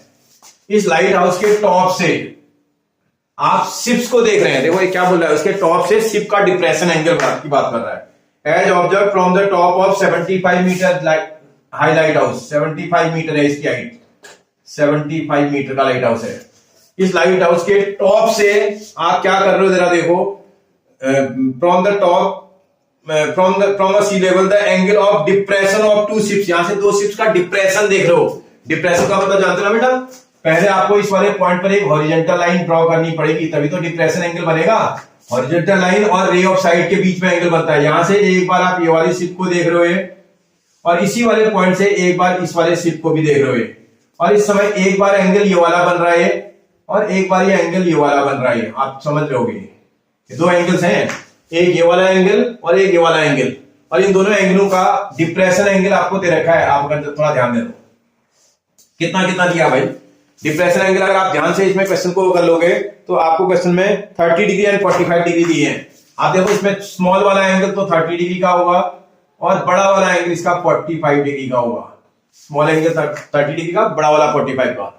इस लाइट हाउस के टॉप से आप शिप्स को देख रहे हैं, देखो ये क्या बोल रहा है, उसके टॉप से शिप का डिप्रेशन एंगल की बात कर रहा है। As observe from the top of 75 metre high lighthouse, 75 metre है इसकी हाइट, 75 मीटर का लाइट हाउस है। इस लाइट हाउस के टॉप से आप क्या कर रहे हो, जरा देखो, from the top from sea level the angle of depression of two ships, यहां से दो शिप्स का डिप्रेशन देख रहे हो। डिप्रेशन का मतलब जानते हो ना बेटा, पहले आपको इस वाले पॉइंट पर एक हॉरिजॉन्टल लाइन ड्रॉ करनी पड़ेगी, तभी तो डिप्रेशन एंगल बनेगा। हॉरिजॉन्टल लाइन और रे ऑफ साइड के बीच में एंगल बनता है। यहां से एक बार आप ये वाली शिप को देख रहे हो और इसी वाले पॉइंट से एक बार इस वाले शिप को भी देख रहे हो, और इस समय एक बार एंगल ये वाला बन रहा है और एक बार ये एंगल ये वाला बन रहा है। आप समझ रहोगे, ये दो एंगल्स हैं, एक ये वाला एंगल और एक ये वाला एंगल, और इन दोनों एंगलों का डिप्रेशन एंगल आपको दे रखा है। आप अगर थोड़ा ध्यान दे दो, कितना कितना दिया भाई डिप्रेशन एंगल। अगर आप ध्यान से इसमें क्वेश्चन को कर लोगे तो आपको क्वेश्चन में 30 डिग्री एंड 45 डिग्री दिए हैं। आप देखो इसमें स्मॉल वाला एंगल तो 30 डिग्री का होगा और बड़ा वाला एंगल इसका 45 डिग्री का होगा। स्मॉल एंगल 30 डिग्री का, बड़ा वाला 45 का।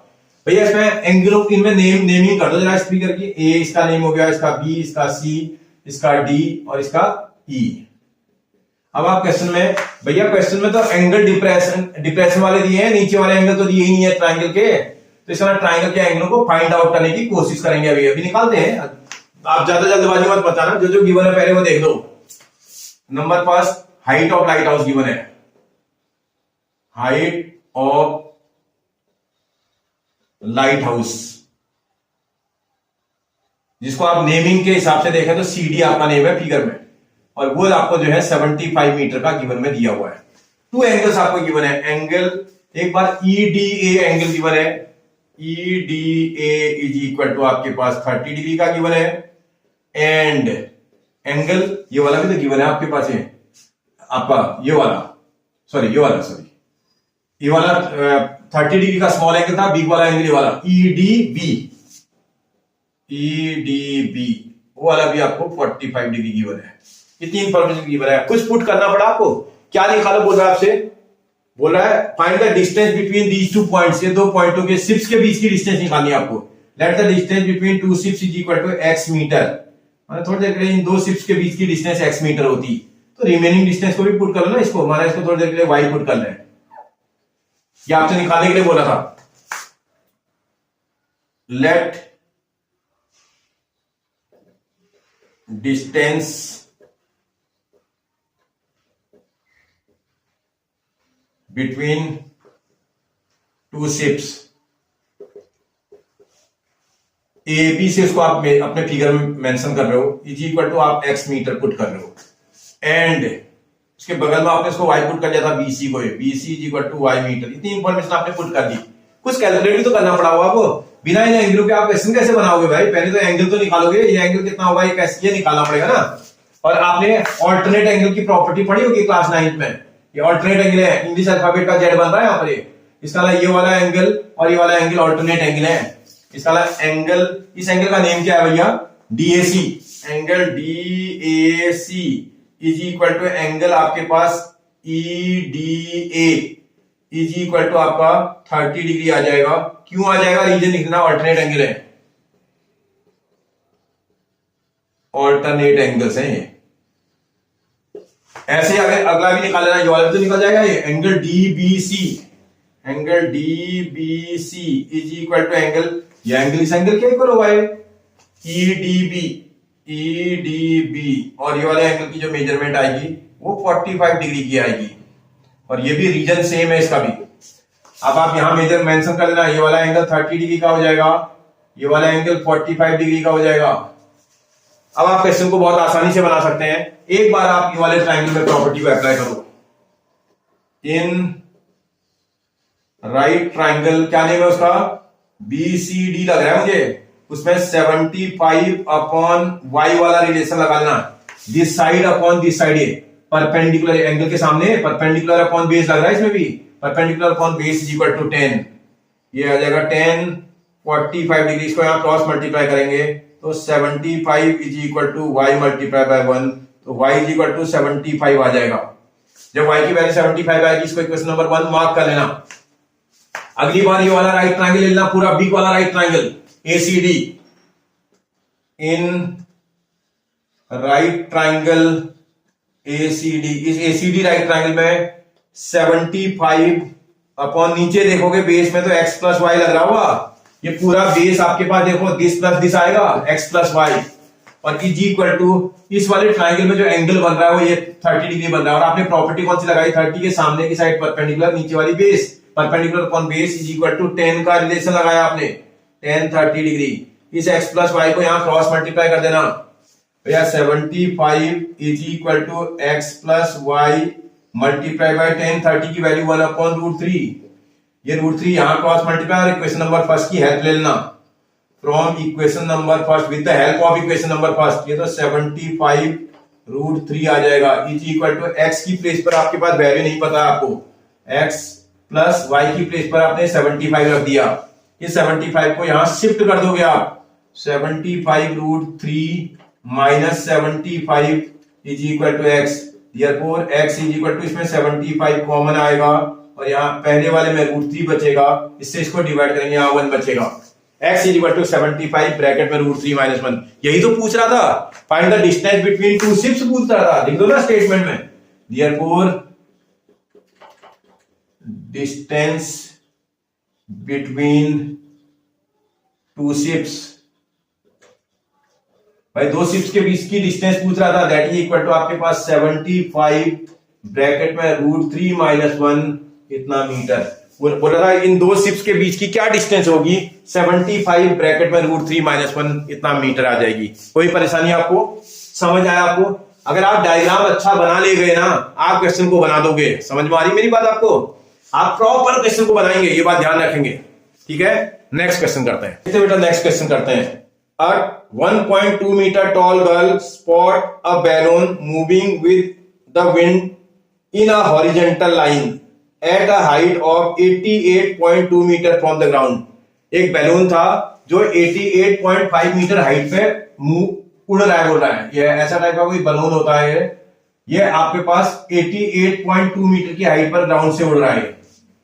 भैया इसमें एंगलों की इनमें नेमिंग कर दो जरा स्पीकर की। ए इसका नेम हो गया, इसका बी, इसका सी, इसका डी और इसका ई। अब आप क्वेश्चन में, भैया क्वेश्चन में तो एंगल डिप्रेशन वाले दिए हैं, नीचे वाले एंगल तो दिए ही नहीं है ट्रायंगल के, तो इस समय ट्रायंगल के एंगलों को फाइंड आउट करने की कोशिश करेंगे। अभी निकालते हैं, आप ज्यादा जल्दबाजी मत बताना, जो गिवन है पहले वो देख दो। Number first, height of light house given है, हाइट ऑफ लाइट हाउस जिसको आप नेमिंग के हिसाब से देखें तो CD आपका नेम है फिगर में, और वो आपको जो है 75 मीटर का गिवन में दिया हुआ है। टू एंगल्स आपको गिवन है, एंगल एक बार EDA एंगल गिवन है, EDA इज इक्वल टू आपके पास 30 डिग्री का गिवन है, एंड एंगल ये वाला भी तो गिवन है आपके पास, है आपका ये वाला 30 डिग्री का स्मॉल एंगल था, बिग वाला एंगल ये वाला EDB वो वाला भी आपको 45 डिग्री गिवन है। ये 3 इंफॉर्मेशन गिवन है, कुछ पुट करना पड़ा आपको, क्या निकालो बोल रहा है आपसे, बोल रहा है find the distance between these two points, ये दो पॉइंटों के शिप्स के बीच की डिस्टेंस निकालनी है आपको। Let the distance between two ships is equal to x metre, थोड़ी देर के लिए इन दो शिप्स के बीच की डिस्टेंस x मीटर होती, तो रिमेनिंग डिस्टेंस को भी पुट कर लो ना, इसको हमारा इसको थोड़ी देर के लिए y पुट कर रहे हैं, ये आपसे निकालने के लिए बोला था। Let distance between two ships, A B से इसको आप अपने फिगर में मेंशन कर रहे हो, इज इक्वल टू आप x मीटर पुट कर रहे हो, एंड उसके बगल में आपने इसको y पुट कर दिया था BC को, BC is equal to y metre. इतनी इंफॉर्मेशन आपने पुट कर दी, कुछ कैलकुलेट भी तो करना पड़ा होगा आपको, बिना इन एंगल पे आप क्वेश्चन कैसे बनाओगे भाई, पहले तो एंगल तो निकालोगे, ये एंगल कितना होगा ये कैसे, ये निकालना पड़ेगा ना। और आपने ऑल्टरनेट एंगल की प्रॉपर्टी पढ़ी होगी क्लास 9 में, ये ऑल्टरनेट एंगल है, इंग्लिश अल्फाबेट का Z बन रहा है यहाँ पर, इसका ये वाला एंगल और ये वाला एंगल ऑल्टरनेट एंगल है, इसका एंगल, इस एंगल का नेम क्या है भैया, DAC, angle DAC is equal to angle आपके पास EDA इज इक्वल टू आपका 30 डिग्री आ जाएगा। क्यों आ जाएगा, रीजन लिखना, ऑल्टरनेट एंगल है, ऑल्टरनेट एंगल्स हैं ये। ऐसे अगर अगला भी निकाल लेना, ये वाला भी तो निकल जाएगा, ये angle DBC, angle DBC is equal to angle, ये एंगल इस एंगल क्या इक्वल होगा, EDB, और ये वाले एंगल की जो मेजरमेंट आएगी वो 45 डिग्री की आएगी, और ये भी रीजन सेम है इसका भी। अब आप यहां मेजर मेंशन कर लेना, ये वाला एंगल 30 डिग्री का हो जाएगा, ये वाला एंगल 45 डिग्री का हो जाएगा। अब आप क्वेश्चन को बहुत आसानी से बना सकते हैं, एक बार आप ये वाले ट्रायंगल में प्रॉपर्टी को अप्लाई करो। इन राइट ट्रायंगल, क्या नेम है उसका, BCD लग रहा है मुझे, उसमें 75 अपॉन y वाला रिलेशन लगा लेना, this side upon this side, ये परपेंडिकुलर एंगल के सामने परपेंडिकुलर अपॉन बेस लग रहा है, इसमें भी perpendicular upon base is equal to 10, ये आ जाएगा 10 45 डिग्री, इसको यहां क्रॉस मल्टीप्लाई करेंगे तो 75 is equal to y multiply by 1, तो y इज इक्वल टू 75 आ जाएगा। जब y की वैल्यू 75 आएगी, इसको इक्वेशन नंबर 1 मार्क कर लेना। अगली बार ये वाला राइट ट्रायंगल ले लेना, पूरा बिग वाला राइट ट्रायंगल ACD, इन राइट ट्रायंगल ACD, इस ACD राइट ट्रायंगल में 75 अपॉन, नीचे देखोगे बेस में तो x प्लस वाई लग रहा होगा, ये पूरा बेस आपके पास देखो दिस प्लस दिस आएगा, x प्लस वाई, और इज इक्वल टू इस वाले ट्रायंगल में जो एंगल बन रहा है वो ये 30 डिग्री बन रहा है, और आपने प्रॉपर्टी कौन सी लगाई, 30 के सामने की साइड परपेंडिकुलर, नीचे वाली base perpendicular upon base is equal to 10 का रिलेशन लगाया आपने, 10 30 डिग्री। इस x प्लस वाई को यहां क्रॉस मल्टीप्लाई कर देना भैया, 75 is equal to x plus y multiply by 10, 30 की वैल्यू 1 अपॉन √3, ये √3 यहां क्रॉस मल्टीप्लाई, और इक्वेशन नंबर फर्स्ट की हेल्प ले लेना, from equation number first with the help of equation number first, ये तो 75 √3 आ जाएगा, इज इक्वल टू x की प्लेस पर आपके पास वैल्यू नहीं पता है आपको, x प्लस y की प्लेस पर आपने 75 रख दिया, ये 75 को यहां शिफ्ट कर दोगे आप, 75 √3 minus 75 is equal to x, therefore x is equal to, इसमें 75 कॉमन आएगा और यहाँ पहले वाले में √3 बचेगा, इससे इसको डिवाइड करेंगे, यहाँ 1 बचेगा, x is equal to 75 bracket में √3 माइनस 1, यही तो पूछ रहा था, find the distance between two ships पूछ रहा था, लिख दो ना स्टेटमेंट में, therefore distance between two ships, भाई दो शिप्स के बीच की डिस्टेंस पूछ रहा था, दैट इज इक्वल टू आपके पास 75 ब्रैकेट में √3 माइनस 1 इतना मीटर, बोल रहा था इन दो शिप्स के बीच की क्या डिस्टेंस होगी, 75 ब्रैकेट में √3 - 1 इतना मीटर आ जाएगी। कोई परेशानी आपको, समझ आया आपको? अगर आप डायग्राम अच्छा बना ले गए ना, आप क्वेश्चन को बना दोगे। समझ में आ रही मेरी बात आपको? आप प्रॉपर क्वेश्चन को बनाएंगे, ये बात ध्यान रखेंगे। ठीक है, नेक्स्ट क्वेश्चन करते हैं। तो बेटा नेक्स्ट क्वेश्चन करते हैं। A 1.2 meter tall girl spot a balloon moving with the wind in a horizontal line at a height of 88.2 meter from the ground। एक बैलून था जो 88.5 मीटर हाइट पे उड़ रहा है, बोल रहा है। ये ऐसा टाइप का कोई बलून होता है, ये आपके पास 88.2 मीटर की हाइट पर ग्राउंड से उड़ रहा है।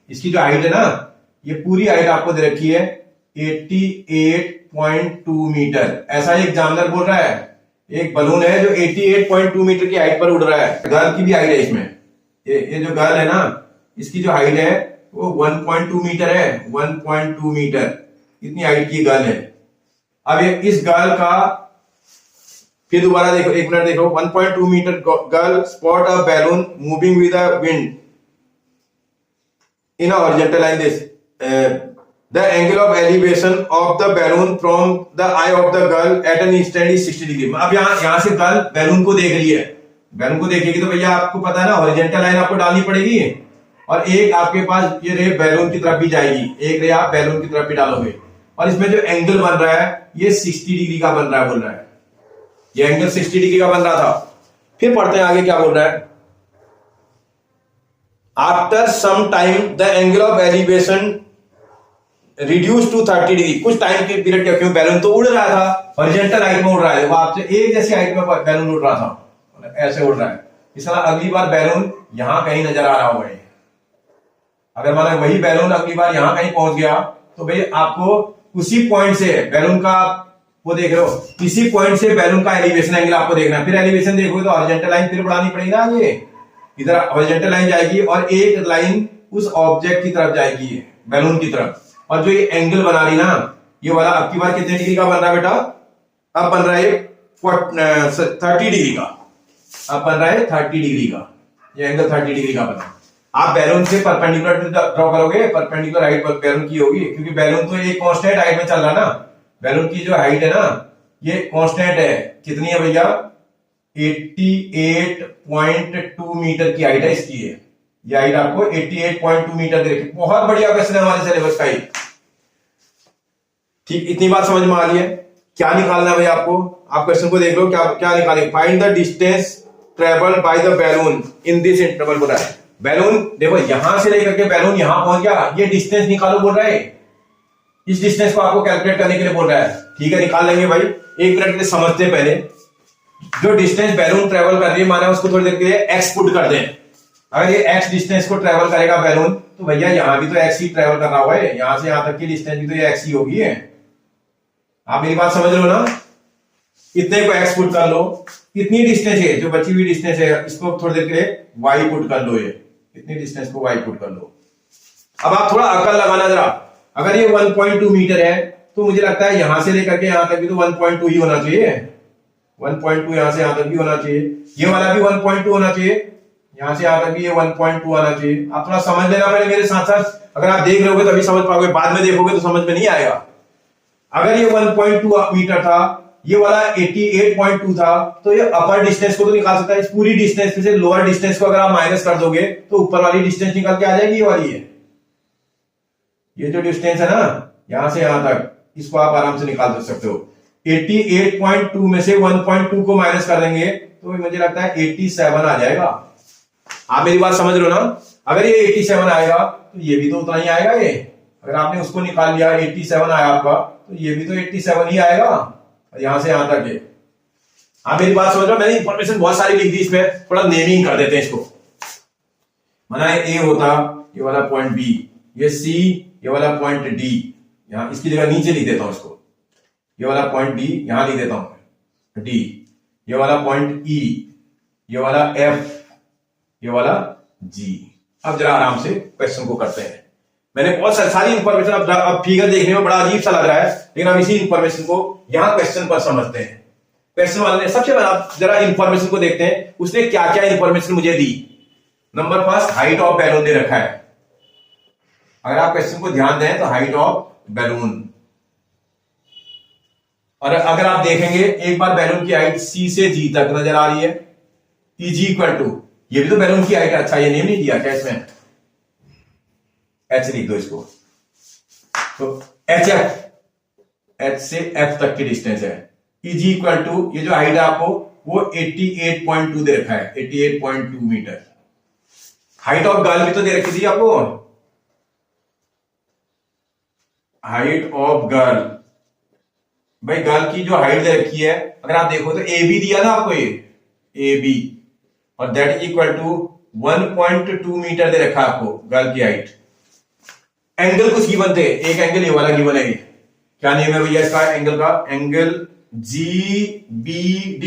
इसकी जो हाइट है ना, ये पूरी हाइट आपको दे रखी है 88.2 मीटर। ऐसा एक एग्जामिनर बोल रहा है, एक बलून है जो 88.2 मीटर की हाइट पर उड़ रहा है। गर्ल की भी हाइट है इसमें, ये जो गर्ल है ना, इसकी जो हाइट है वो 1.2 मीटर है। 1.2 मीटर इतनी हाइट की गर्ल है। अब ये इस गर्ल का फिर दोबारा देखो, एक मिनट देखो। 1.2 metre girl spot a balloon moving with a wind in a horizontal line this the angle of elevation of the balloon from the eye of the girl at an instant is 60 degree. अब यहां से गर्ल बैलून को देख रही है। बैलून को देखेगी तो भैया आपको पता है ना, हॉरिजॉन्टल लाइन आपको डालनी पड़ेगी, और एक आपके पास ये रे बैलून की तरफ भी जाएगी, एक रे आप बैलून की तरफ भी डालोगे, और इसमें जो एंगल बन रहा है ये 60 डिग्री का बन रहा है, बोल रहा है। ये एंगल 60 डिग्री का बन रहा था। फिर पढ़ते हैं आगे क्या बोल रहा है। After some time the angle of elevation reduce to 30 degree. कुछ टाइम के पीरियड के, क्यों बैलून तो उड़ रहा था, हॉरिजॉन्टल हाइट में उड़ रहा है, वो आपसे एक जैसी हाइट में बैलून उड़ रहा था, ऐसे उड़ रहा है। इस तरह अगली बार बैलून यहां कहीं नजर आ रहा होगा। अगर माना वही बैलून अगली बार यहां कहीं पहुंच गया तो भाई आपको उसी पॉइंट से बैलून का, वो देख रहे हो, इसी पॉइंट से बैलून का एलिवेशन एंगल आपको देखना है। फिर एलिवेशन देखोगे तो हॉरिजॉन्टल लाइन फिर बढ़ानी पड़ेगी ना, ये इधर हॉरिजॉन्टल लाइन जाएगी और एक लाइन उस ऑब्जेक्ट की तरफ जाएगी, बैलून की तरफ। और जो ये एंगल बना रही ना, ये वाला अब की बार कितने डिग्री का बन रहा है बेटा? अब बन रहा है 30 डिग्री का। अब बन रहा है 30 डिग्री का, ये एंगल 30 डिग्री का बना। आप बैलून से परपेंडिकुलर ड्रॉ करोगे, परपेंडिकुलर हाइट बैलून की होगी, क्योंकि बैलून तो एक कांस्टेंट हाइट में चल रहा है ना। बैलून की जो हाइट है ना, ये कांस्टेंट है। कितनी है भैया? 88.2 मीटर की हाइट है इसकी। ये हाइट आपको 88.2 मीटर दे रखी। बहुत बढ़िया क्वेश्चन है हमारे सिलेबस का ही। ठीक, इतनी बात समझ में आ रही है। क्या निकालना है भैया आपको? आप क्वेश्चन को देख लो, क्या क्या निकालेंगे। Find the distance travelled by the balloon in this interval बोल रहा है। बैलून देखो यहां से लेकर के बैलून यहां पहुंच गया, ये डिस्टेंस निकालो बोल रहा है। इस डिस्टेंस को आपको कैलकुलेट करने के लिए बोल रहा है। ठीक है, निकाल लेंगे भाई। एक मिनट के लिए समझते हैं पहले। जो डिस्टेंस बैलून ट्रेवल कर रही है, माना उसको थोड़ी देर के लिए एक्स पुट कर दें। अगर ये एक्स डिस्टेंस को ट्रेवल करेगा बैलून, तो भैया यहां भी तो एक्स ही ट्रेवल कर रहा होगा। यहां से यहां तक की डिस्टेंस भी तो ये एक्स ही होगी है। आप मेरी बात समझ लो ना। इतने को एक्स पुट कर लो, इतनी डिस्टेंस है जो बची हुई डिस्टेंस है, इसको थोड़ी देर के लिए वाई पुट कर लो। ये इतनी डिस्टेंस को वाई पुट कर लो। अब आप थोड़ा अकल लगाना जरा। अगर ये 1.2 मीटर है तो मुझे लगता है यहां से लेकर के यहां तक भी तो 1.2 ही होना चाहिए। 1.2 यहां से यहां तक भी होना चाहिए। ये वाला भी 1.2 होना चाहिए। यहां से यहां तक भी ये 1.2 आना चाहिए। आप थोड़ा समझ लेना पहले मेरे साथ साथ। अगर आप देख रहे होगे तभी समझ पाओगे, बाद में देखोगे तो समझ में नहीं आएगा। अगर ये 1.2 मीटर था, ये वाला 88.2 था, तो ये अपर डिस्टेंस को तो निकाल सकता है। इस पूरी डिस्टेंस में से लोअर डिस्टेंस को अगर आप माइनस कर दोगे तो ऊपर वाली डिस्टेंस निकल के आ जाएगी। ये वाली है, ये जो डिस्टेंस है ना यहां से यहां तक, इसको आप आराम से निकाल सकते हो। 88.2 में से 1.2 को माइनस कर देंगे तो मुझे लगता है 87 आ जाएगा। आप मेरी बात समझ रहे हो ना। अगर ये 87 आएगा तो ये भी तो उतना ही आएगा। ये अगर आपने उसको निकाल लिया 87 आया आपका, तो ये भी तो 87 ही आएगा। यहां से यहां तक है। आप मेरी बात समझ रहे हो। मैंने इंफॉर्मेशन बहुत सारी लिख दी, इसमें थोड़ा नेमिंग कर देते हैं इसको। माना ए होता, ये वाला पॉइंट बी, ये सी, ये वाला पॉइंट डी। यहां इसकी जगह नीचे लिख देता हूं इसको। ये वाला पॉइंट डी यहां लिख देता हूं डी, ये वाला पॉइंट ई, ये वाला एफ, ये वाला जी। अब जरा आराम से क्वेश्चन को करते हैं। मैंने बहुत सारी इंफॉर्मेशन, अब फिगर देखने में बड़ा अजीब सा लग रहा है, लेकिन हम इसी इंफॉर्मेशन को यहां क्वेश्चन पर समझते हैं। क्वेश्चन वाले ने सबसे पहले जरा इंफॉर्मेशन को देखते हैं, उसने क्या क्या इंफॉर्मेशन मुझे दी। Number first, height of balloon दे रखा है। अगर आप क्वेश्चन को ध्यान दें तो हाइट ऑफ बैलून, और अगर आप देखेंगे एक बार बैलून की हाइट C से G तक नजर आ रही है, Eg इक्वल टू, ये भी तो बैलून की हाइट है। अच्छा, ये नेम नहीं दिया क्या इसमें, H लिख दो इसको, तो HF, H से F तक की डिस्टेंस है। Eg इक्वल टू, ये जो हाइट है आपको वो 88.2 दे रखा है, 88.2 मीटर। हाइट ऑफ गर्ल भी तो दे रखी थी आपको, हाइट ऑफ गर्ल, भाई गर्ल की जो हाइट दे रखी है, अगर आप देखो तो ए बी दिया ना आपको, ये ए बी, और that is equal to 1.2 meter दे रखा है आपको गर्ल की हाइट। एंगल कुछ गिवन थे, एक एंगल ये वाला गिवन है, क्या नेम है भैया इसका एंगल का, एंगल GBD,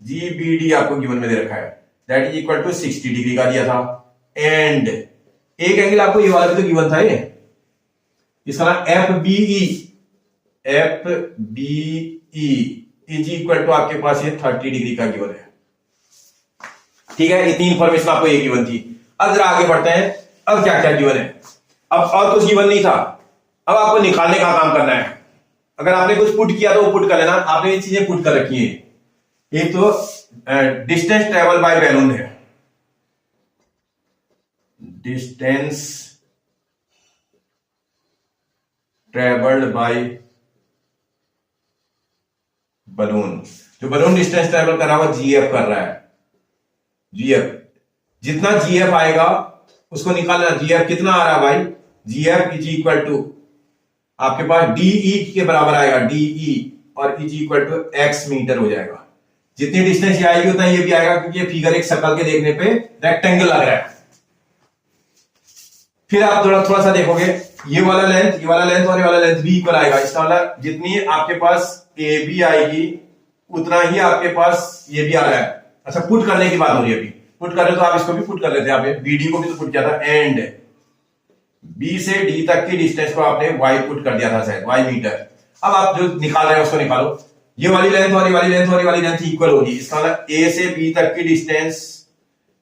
GBD आपको गिवन में दे रखा है, that is equal to 60 degree का दिया था। एंड एक एंगल आपको ये वाला भी तो गिवन था, ये इसका नाम FBE, FBE is equal to आपके पास ये 30 डिग्री का गिवन है। ठीक है, इतनी इंफॉर्मेशन आपको ये गिवन थी। अब जरा आगे बढ़ते हैं, अब क्या क्या गिवन है। अब और कुछ गिवन नहीं था, अब आपको निकालने का काम करना है। अगर आपने कुछ पुट किया तो वो पुट कर लेना, आपने ये चीजें पुट कर रखी है। एक तो डिस्टेंस ट्रेवल बाय बैलून है, डिस्टेंस ट्रेवल्ड बाय बलून, जो बलून डिस्टेंस ट्रेवल कर रहा है वो GF कर रहा है, GF, जितना GF आएगा उसको निकालना। GF कितना आ रहा है भाई, GF इज इक्वल टू आपके पास DE के बराबर आएगा, DE, और is equal to X metre हो जाएगा। जितनी डिस्टेंस ये आएगी उतना ये भी आएगा, क्योंकि ये फिगर एक सर्कल के देखने पे रेक्टेंगल लग रहा है। फिर आप थोड़ा सा देखोगे, ये वाला लेंथ और ये वाला लेंथ भी इक्वल आएगा। इसका मतलब जितनी आपके पास AB आएगी उतना ही आपके पास ये भी आ रहा है। अच्छा, पुट करने की बात हो रही है, अभी पुट कर रहे तो आप इसको भी पुट कर लेते हैं, आपने BD को भी तो पुट किया था। एंड B से D तक की डिस्टेंस को आपने Y पुट कर दिया था शायद, Y मीटर। अब आप जो निकाल रहे हैं उसको निकालो, ये वाली लेंथ और ये वाली लेंथ और ये वाली लेंथ इक्वल होगी। इसका मतलब A से B तक की distance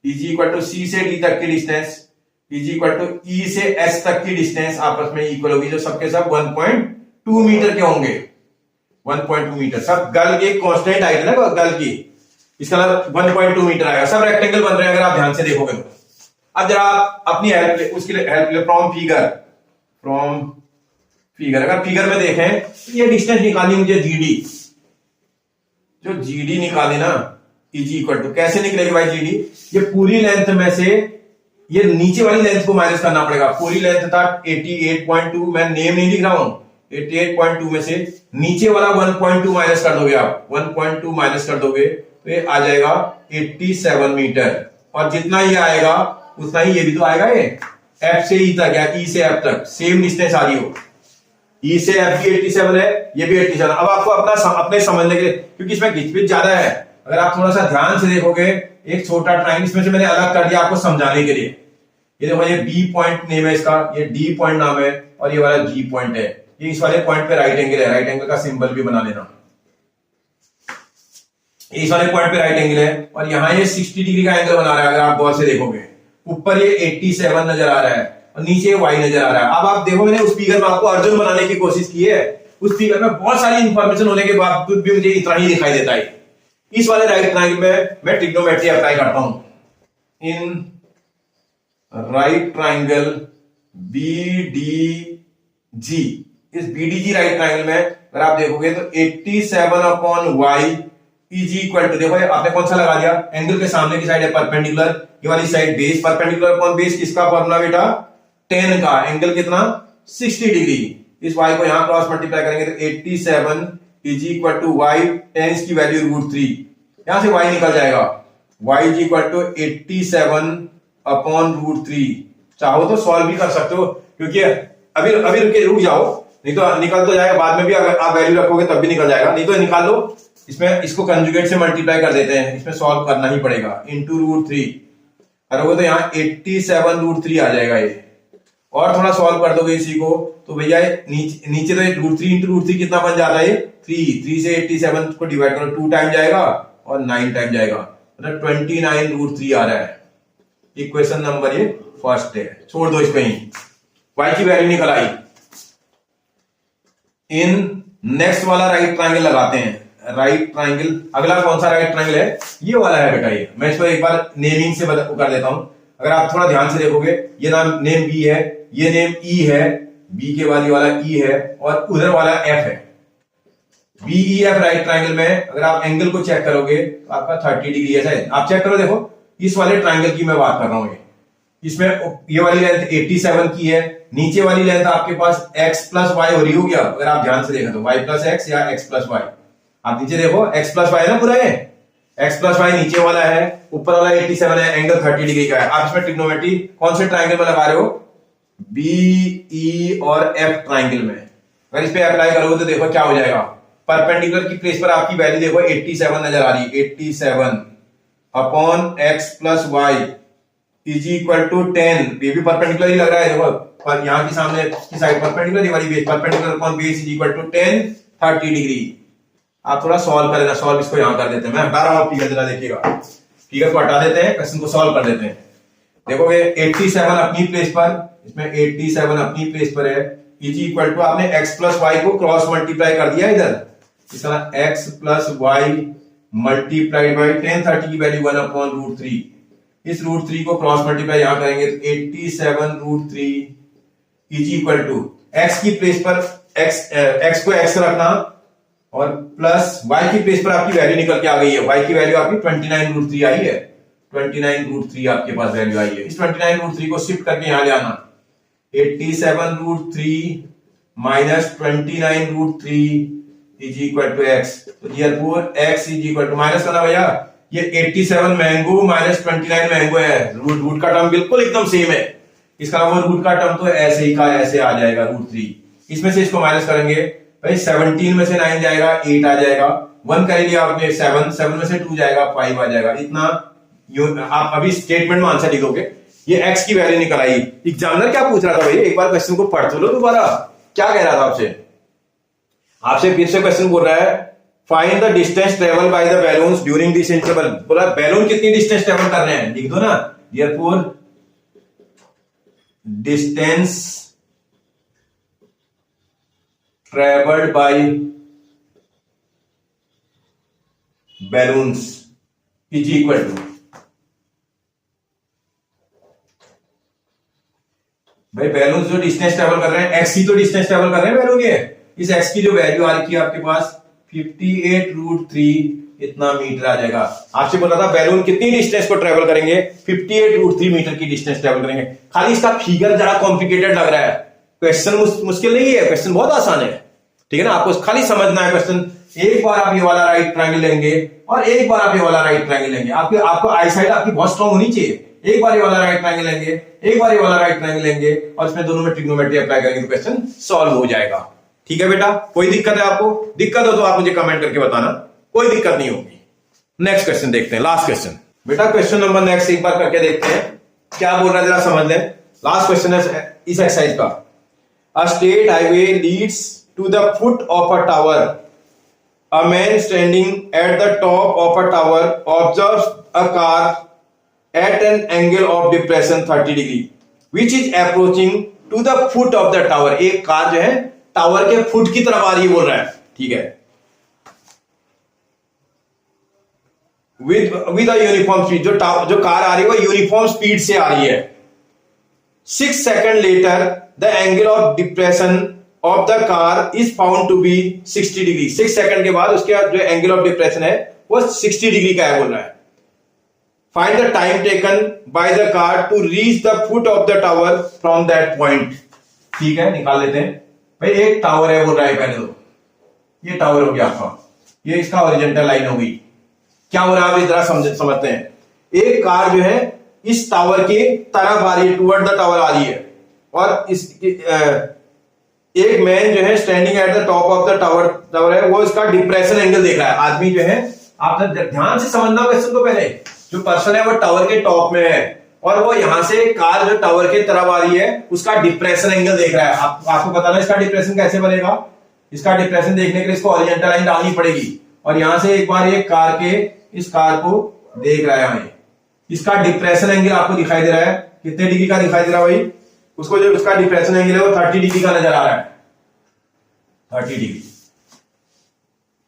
is equal to C से D तक की distance is equal to E से S तक की डिस्टेंस आपस में इक्वल होगी, जो सबके सब 1.2 मीटर के होंगे, 1.2 मीटर। सब गर्ल की कांस्टेंट हाइट है ना गर्ल की, इसका मतलब 1.2 मीटर आएगा। सब रेक्टेंगल बन रहे हैं अगर आप ध्यान से देखोगे तो। अब जरा आप अपनी हेल्प, उसके लिए हेल्प ले, फ्रॉम फिगर, अगर फिगर में देखें ये डिस्टेंस निकाली मुझे GD, जो GD निकाली ना इज इक्वल टू, कैसे निकलेगी भाई GD, ये पूरी लेंथ में से ये नीचे वाली लेंथ को माइनस करना पड़ेगा। पूरी लेंथ था 88.2, मैं नेम नहीं लिख रहा हूं, 88.2 में से नीचे वाला 1.2 माइनस कर दोगे आप, 1.2 माइनस कर दोगे तो ये आ जाएगा 87 मीटर, और जितना ये आएगा उतना ही ये भी तो आएगा। ये F से E तक है, E से F तक सेम डिस्टेंस आ रही हो, E से F भी 87 है, ये भी 87। अब आपको अपने समझने के लिए, क्योंकि इसमें घिचपिच ज्यादा है, अगर आप थोड़ा सा ध्यान से देखोगे, एक छोटा ट्रायंगल इसमें से मैंने अलग कर दिया आपको समझाने के लिए। ये देखो, ये B पॉइंट नेम है इसका, ये D पॉइंट नाम है, और ये वाला G पॉइंट है। ये इस वाले पॉइंट पे राइट एंगल है, राइट एंगल का सिंबल भी बना लेना। इस वाले पॉइंट पे राइट एंगल है, और यहाँ ये 60 डिग्री का एंगल बना रहा है। अगर आप गौर से देखोगे, ऊपर ये 87 नजर आ रहा है और नीचे Y नजर आ रहा है। अब आप देखो, मैंने उस फिगर में आपको अर्जुन बनाने की कोशिश की है, उस फिगर में बहुत सारी इंफॉर्मेशन होने के बावजूद भी मुझे इतना ही दिखाई देता है। इस वाले राइट ट्रायंगल में मैं ट्रिग्नोमेट्री अप्लाई करता हूं। इन राइट ट्रायंगल BDG, इस BDG राइट ट्रायंगल में अगर आप देखोगे तो 87/y इज इक्वल टू, देखो आपने कौन सा लगा दिया, एंगल के सामने की साइड है परपेंडिकुलर, ये वाली side base, perpendicular upon base किसका फॉर्मूला बेटा, tan का, एंगल कितना 60 डिग्री। इस y को यहां क्रॉस मल्टीप्लाई करेंगे तो 87 is equal to y, tan की वैल्यू √3, यहां से y निकल जाएगा, y इज इक्वल टू 87/√3। चाहो तो सॉल्व भी कर सकते हो, क्योंकि अभी रुक जाओ, नहीं तो निकल तो जाएगा बाद में भी, अगर आप वैल्यू रखोगे तब भी निकल जाएगा, नहीं तो निकाल लो। इसमें इसको कंजुगेट से मल्टीप्लाई कर देते हैं, इसमें सॉल्व करना ही पड़ेगा, इंटू √3 करोगे तो यहाँ 87√3 आ जाएगा ये। और थोड़ा सॉल्व कर दोगे इसी को तो भैया नीचे तो √3 इंटू √3 कितना बन जाता है, 3 से 87 को डिवाइड करो, 2 टाइम जाएगा और 9 टाइम जाएगा, मतलब 29√3 आ रहा है। इक्वेशन नंबर ये फर्स्ट है, छोड़ दो इसको ही। y की वैल्यू निकल आई। इन नेक्स्ट वाला राइट ट्राइंगल लगाते हैं। राइट ट्राइंगल, अगला कौन सा राइट ट्राइंगल है? ये वाला है बेटा। ये मैं इसको एक बार नेमिंग से कर देता हूं। अगर आप थोड़ा ध्यान से देखोगे, ये नाम नेम बी है, ये नेम ई है, बी के बाद वाला ई है और उधर वाला एफ है। B E F right triangle में अगर आप एंगल को चेक करोगे तो आपका 30 डिग्री है। शायद आप चेक करो, देखो इस वाले ट्राइंगल की मैं बात कर रहा हूं। इसमें ये वाली लेंथ 87 की है, नीचे वाली लेंथ आपके पास x प्लस वाई हो रही होगी। अगर आप ध्यान से देखें तो y प्लस एक्स या x प्लस वाई। आप नीचे देखो x प्लस वाई ना पूरा है, x प्लस वाई नीचे वाला है, ऊपर वाला 87 है, एंगल 30 डिग्री का है। आप इसमें ट्रिग्नोमेट्री कौन से ट्राइंगल में लगा रहे हो? बी ई और एफ ट्राइंगल में। अगर इस पे अप्लाई करोगे तो देखो क्या हो जाएगा। परपेंडिकुलर की प्लेस पर आपकी वैल्यू देखो 87 नजर आ रही है। 87 upon x plus y is equal to 10। ये भी परपेंडिकुलर ही लग रहा है देखो, पर यहां की सामने की साइड परपेंडिकुलर, ये वाली base perpendicular upon base is equal to 10 30 degree. आप थोड़ा सॉल्व कर लेना। सॉल्व इसको यहां कर देते हैं। मैं हटा रहा हूं फिगर, जरा देखिएगा। फिगर को हटा देते हैं, क्वेश्चन को सॉल्व कर देते हैं। देखोगे 87 अपनी प्लेस पर, इसमें 87 अपनी प्लेस पर है, इज इक्वल टू आपने x प्लस वाई को क्रॉस मल्टीप्लाई कर दिया इधर, इस तरह x plus y multiplied by 10 30 की वैल्यू 1 अपॉन रूट 3। इस रूट 3 को क्रॉस मल्टीप्लाई यहां करेंगे तो 87 root 3 is equal to x की प्लेस पर x को x रखना और प्लस y की प्लेस पर आपकी वैल्यू निकल के आ गई है। y की वैल्यू आपकी 29 रूट 3 आई है। 29 रूट 3 आपके पास वैल्यू आई है। इस 29 रूट 3 को शिफ्ट करके यहां ले आना। 87 root 3 minus 29 root 3 is equal to x। तो therefore x is equal to, minus करना भैया, ये 87 मैंगो माइनस 29 मैंगो है। रूट का टर्म बिल्कुल एकदम सेम है। इसका वो रूट का टर्म तो ऐसे ही का ऐसे आ जाएगा रूट 3। इसमें से इसको माइनस करेंगे भाई, 17 में से 9 जाएगा 8 आ जाएगा, 1 कर लिया आपने 7 में से 2 जाएगा 5 आ जाएगा। इतना आप अभी स्टेटमेंट में आंसर लिखोगे। ये x की वैल्यू निकल आई। एग्जामिनर क्या पूछ रहा था भाई, एक बार क्वेश्चन को पढ़ तो लो दोबारा। क्या कह रहा था आपसे फिर से क्वेश्चन बोल रहा है, find the distance travel by the balloons during this interval. बोला बैलून कितनी डिस्टेंस ट्रेवल कर रहे हैं, लिख दो ना। Therefore distance travelled by balloons is equal to, भाई बैलून्स जो डिस्टेंस ट्रेवल कर रहे हैं, एक्स ही तो डिस्टेंस ट्रेवल कर रहे हैं बैलून के। इस एक्स की जो वैल्यू आ रही है आपके पास 58 रूट 3 इतना मीटर आ जाएगा। आपसे बोला था बैलून कितनी डिस्टेंस को ट्रेवल करेंगे, 58 रूट 3 मीटर की डिस्टेंस ट्रेवल करेंगे। खाली इसका फिगर जरा कॉम्प्लिकेटेड लग रहा है, क्वेश्चन मुश्किल नहीं है, क्वेश्चन बहुत आसान है। ठीक है ना, आपको खाली समझना है क्वेश्चन। एक बार आप ये वाला राइट ट्रायंगल लेंगे और एक बार आप ये वाला राइट ट्रायंगल लेंगे। आपको आई साइड आपकी बहुत स्ट्रॉन्ग होनी चाहिए। एक बार ये वाला राइट ट्रायंगल लेंगे, एक बार ये वाला राइट ट्रायंगल लेंगे और इसमें दोनों में ट्रिग्नोमेट्री अप्लाई करेंगे तो क्वेश्चन सॉल्व हो जाएगा। ठीक है बेटा, कोई दिक्कत है आपको? दिक्कत हो तो आप मुझे कमेंट करके बताना, कोई दिक्कत नहीं होगी। नेक्स्ट क्वेश्चन देखते हैं, लास्ट क्वेश्चन। बेटा क्वेश्चन नंबर नेक्स्ट एक बार करके देखते हैं क्या बोल रहा है, जरा समझ लें। लास्ट क्वेश्चन है इस एक्सरसाइज का। A state highway leads to the foot of a tower. A man standing at the top of a tower observes a car at an angle of depression 30 degree which is approaching to the foot of the tower। एक कार जो है टावर के फुट की तरफ आ रही है बोल रहा है। ठीक है, with a uniform speed, जो कार आ रही है वो यूनिफॉर्म स्पीड से आ रही है। 6 second later the angle of depression of the car is found to be 60 degree. 6 second के बाद उसके जो एंगल ऑफ डिप्रेशन है वो 60 डिग्री का है बोल रहा है। Find the time taken by the car to reach the foot of the tower from that point। ठीक है, निकाल लेते हैं। भाई एक टावर है बोल रहा है, पहले तो ये टावर हो गया आपका, ये इसका हॉरिजॉन्टल लाइन हो गई। क्या हो रहा है इस तरह समझते हैं। एक कार जो है इस टावर की तरफ आ रही है, टुवर्ड द टावर आ रही है, और इस एक मैन जो है standing at the top of the tower है, वो इसका डिप्रेशन एंगल देख रहा है। आदमी जो है, आप ध्यान से समझना क्वेश्चन को, पहले जो पर्सन है वो टावर के टॉप में है और वो यहां से कार जो टावर के तरफ आ रही है उसका डिप्रेशन एंगल देख रहा है। आपको बताना इसका डिप्रेशन कैसे बनेगा। इसका डिप्रेशन देखने के लिए इसको हॉरिजॉन्टल लाइन डालनी पड़ेगी और यहां से एक बार ये इस कार को देख रहा है। इसका डिप्रेशन एंगल आपको दिखाई दे रहा है, कितने डिग्री का दिखाई दे रहा है भाई, उसको जो उसका डिप्रेशन एंगल है वो 30 डिग्री का नजर आ रहा है, 30 डिग्री।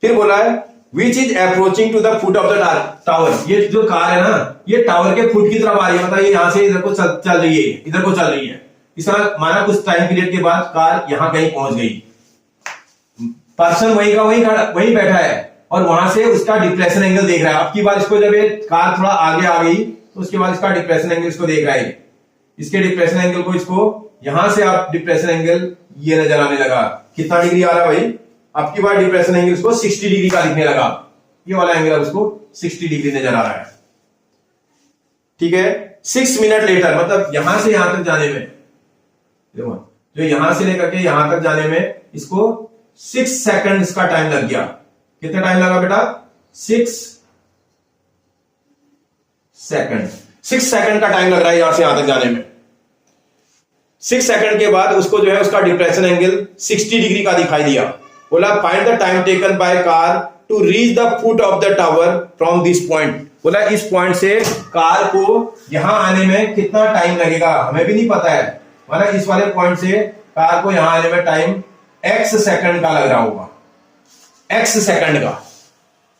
फिर बोला है which is approaching to the foot of the tower. ये जो कार है ना, ये टावर के फुट की तरफ आ रही है, मतलब ये यहां से इधर को चल रही है, इधर को चल रही है। इसका माना कुछ टाइम पीरियड के बाद कार यहां कहीं पहुंच गई, पर्सन वहीं का वहीं बैठा है और वहां से उसका डिप्रेशन एंगल देख रहा है। अब की बार इसको जब ये कार थोड़ा आगे आ गई तो उसके बाद इसका डिप्रेशन एंगल इसको देख रहा है, इसके डिप्रेशन एंगल को इसको यहां से आप डिप्रेशन एंगल ये नजर आने लगा। कितना डिग्री आ रहा है भाई? अब की बार डिप्रेशन एंगल इसको 60 डिग्री का दिखने लगा, ये वाला एंगल उसको 60 डिग्री नजर आ रहा है। ठीक है, 6 मिनट लेटर, मतलब यहां से यहां तक जाने में, देखो जो यहां से लेकर के यहां तक जाने में इसको 6 सेकंड का टाइम लग गया। कितना टाइम लगा बेटा? 6 सेकंड। 6 सेकंड का टाइम लग रहा है यहां से यहां तक जाने में। 6 सेकंड के बाद उसको जो है उसका डिप्रेशन एंगल 60 डिग्री का दिखाई दिया। बोला find the time taken by car to reach the foot of the tower from this point. बोला इस पॉइंट से कार को यहां आने में कितना टाइम लगेगा, हमें भी नहीं पता है। मतलब इस वाले पॉइंट से कार को यहां आने में टाइम x सेकंड का लग रहा होगा, x सेकंड का।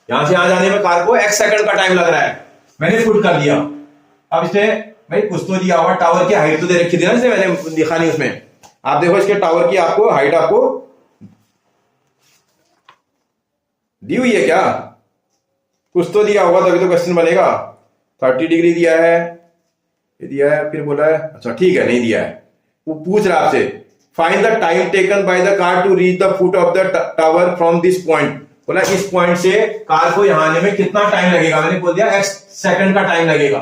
यहां से यहां जाने में कार को x सेकंड का टाइम लग रहा है। मैंने फुट कर दिया। अब इसने भाई कुछ तो दिया हुआ, टावर की हाइट तो दे रखी थी ना, इसने मैंने दिखा नहीं उसमें। आप देखो इसके टावर की आपको हाइट आपको दी हुई है क्या? कुछ तो दिया होगा तभी तो क्वेश्चन बनेगा। 30 डिग्री दिया है, ये दिया है, फिर बोला है अच्छा ठीक है नहीं दिया है। वो पूछ रहा आपसे find the time taken by the car to reach the foot of the tower from this point. बोला इस पॉइंट से कार को यहां आने में कितना टाइम लगेगा, मैंने बोल दिया x सेकंड का टाइम लगेगा।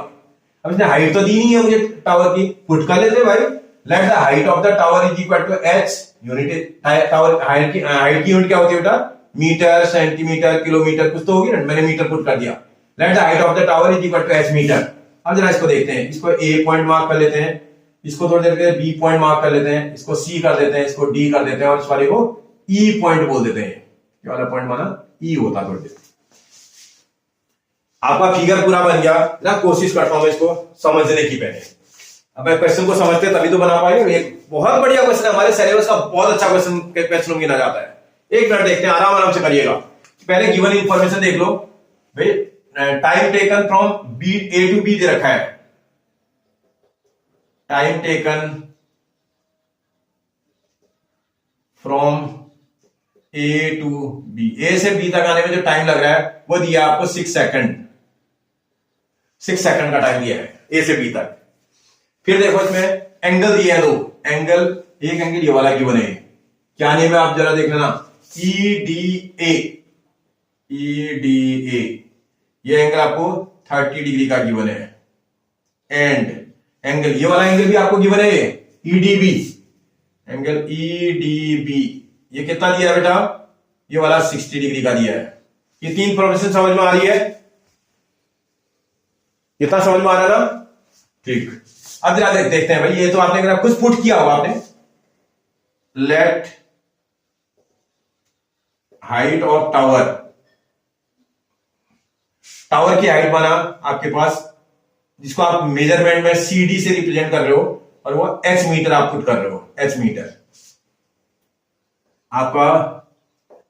अब इसने हाइट तो दी नहीं है मुझे टावर की, फुट कर लेते भाई। Let the height of the tower is equal to h unit. Tower height की यूनिट क्या होती है बेटा? मीटर, सेंटीमीटर, किलोमीटर, कुछ तो होगी ना। मैंने मीटर पुट कर दिया। Let the height of the tower is equal to h metre. अब जरा इसको देखते हैं, इसको a पॉइंट मार्क कर लेते हैं, इसको थोड़ी देर के b पॉइंट मार्क कर लेते हैं, इसको c कर देते हैं, इसको d कर देते हैं और इस वाले को e पॉइंट बोल देते हैं। ये वाला पॉइंट माना e होता है। थोड़ी देर आपका फिगर पूरा बन गया ना। कोशिश करता हूं मैं इसको समझने की पहले। अब क्वेश्चन को समझते तभी तो बना पाएंगे। एक बहुत बढ़िया क्वेश्चन है, हमारे सिलेबस का बहुत अच्छा क्वेश्चन गिना जाता है। एक मिनट देखते हैं, आराम से करिएगा। पहले गिवन इंफॉर्मेशन देख लो भाई। Time taken from A to B दे रखा है। Time taken from A to B, A से B तक आने में जो टाइम लग रहा है वो दिया आपको 6 सेकंड। 6 सेकंड का टाइम दिया है A से B तक। फिर देखो इसमें एंगल दिया है दो एंगल। एक एंगल ये वाला गिवन है, क्या नेम है आप जरा देख लेना, EDA। ये एंगल आपको 30 डिग्री का गिवन है। एंड एंगल ये वाला एंगल भी आपको गिवन है, EDB। एंगल EDB ये कितना दिया है बेटा? ये वाला 60 डिग्री का दिया है। ये 3 इंफॉर्मेशन समझ में आ रही है? कितना समझ में आ रहा है ना? ठीक। अब जरा देखते हैं भाई, ये तो आपने कुछ पुट किया होगा आपने। Let height of tower, tower की हाइट बना आपके पास, जिसको आप मेजरमेंट में CD से रिप्रेजेंट कर रहे हो और वो h मीटर आप पुट कर रहे हो, h मीटर। आपका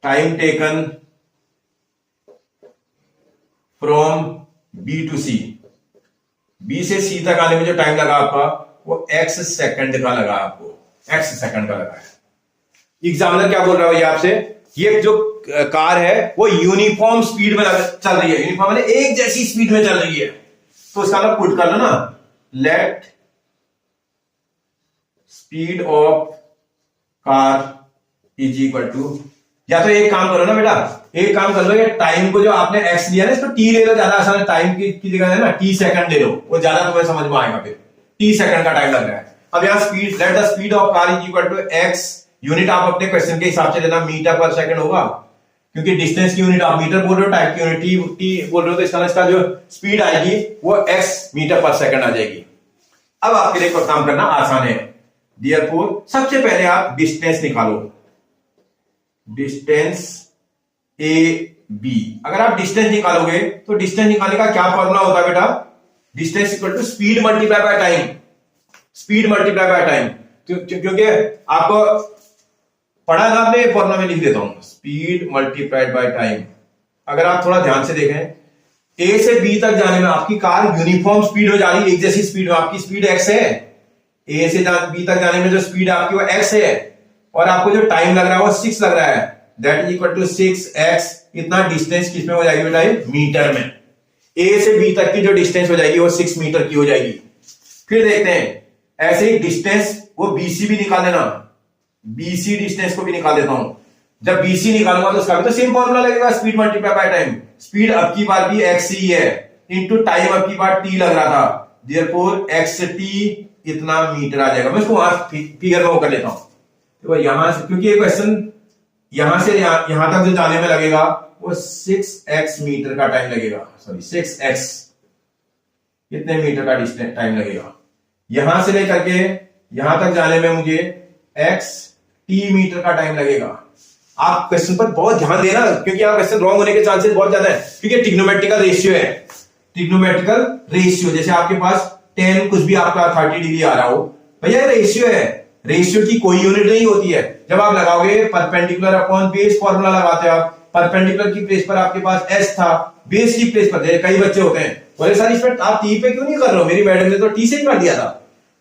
time taken from B to C, B से C तक आने में जो टाइम लगा आपका वो x सेकंड का लगा, आपको x सेकंड का लगा है। एग्जामिनर क्या बोल रहा है ये आपसे? ये जो कार है वो यूनिफॉर्म स्पीड में चल रही है, यूनिफॉर्म मतलब एक जैसी स्पीड में चल रही है। तो इसका मतलब पुट कर लो ना, let speed of car is equal to, या तो एक काम करो ना बेटा, एक काम कर लो, ये टाइम को जो आपने x दिया ना इसको t ले लो, ज्यादा आसान है। टाइम की जगह है ना t सेकंड ले लो, वो ज्यादा तुम्हें समझ में आएगा। फिर t सेकंड का टाइम लग रहा है। अब यहाँ speed, let the speed of car is equal to x, unit आप अपने क्वेश्चन के हिसाब से लेना, मीटर पर सेकंड होगा, क्योंकि डिस्टेंस की यूनिट आप मीटर बोल रहे हो, टाइम की यूनिट t बोल रहे हो, तो इसका जो स्पीड आएगी वो x मीटर पर सेकंड आ जाएगी। अब आपके लिए काम करना आसान है। देयरफॉर सबसे पहले आप डिस्टेंस निकालो, डिस्टेंस AB। अगर आप डिस्टेंस निकालोगे तो डिस्टेंस निकालने का क्या फॉर्मूला होता है बेटा? Distance equal to speed multiply by time, speed multiply by time. क्योंकि आपको पढ़ा ना आपने, फॉर्मूला में लिख देता हूं, स्पीड मल्टीप्लाइड बाय टाइम। अगर आप थोड़ा ध्यान से देखें, ए से बी तक जाने में आपकी कार यूनिफॉर्म स्पीड में जा रही है, एक जैसी स्पीड में, आपकी स्पीड एक्स है। ए से बी तक जाने में जो स्पीड आपकी वो एक्स है, और आपको जो टाइम लग रहा है वो 6 लग रहा है, that is equal to 6x। इतना डिस्टेंस किसमें हो जाएगी बेटा? मीटर में। ए से बी तक की जो डिस्टेंस हो जाएगी वो 6 मीटर की हो जाएगी। फिर देखते हैं ऐसे ही डिस्टेंस, वो बीसी भी निकाल लेना, बीसी डिस्टेंस को भी निकाल देता हूं। जब बीसी निकालूंगा तो उसका भी तो सेम फॉर्मूला लगेगा, speed multiply by time. Speed अब की बार भी एक्स ही है, इनटू टाइम अब की बार टी लग रहा था, देयरफॉर एक्स टी इतना मीटर आ जाएगा। मैं इसको वहां फिगर में वो कर लेता हूं। तो यहां से, क्योंकि ये क्वेश्चन यहां से यहां तक जो जाने में लगेगा वो 6x मीटर का टाइम लगेगा, सॉरी 6x कितने मीटर का डिस्टेंस टाइम लगेगा। यहां से लेकर के यहां तक जाने में मुझे x t मीटर का टाइम लगेगा। आप क्वेश्चन पर बहुत ध्यान देना, क्योंकि आप क्वेश्चन रॉन्ग होने के चांसेस बहुत ज्यादा है, क्योंकि ट्रिग्नोमेट्रिकल रेशियो है। ट्रिग्नोमेट्रिकल रेशियो, जैसे आपके पास 10 कुछ भी आपका 30 डिग्री आ रहा हो, भैया रेशियो है, रेशियो की कोई यूनिट नहीं होती है। जब आप लगाओगे परपेंडिकुलर अपॉन बेस फॉर्मूला लगाते हो आप, परपेंडिकुलर की प्लेस पर आपके पास s था, बेस की प्लेस पर कई बच्चे होते हैं बोले सर इसमें आप टी पे क्यों नहीं कर रहे हो, मेरी मैडम ने तो टी से ही कर दिया था।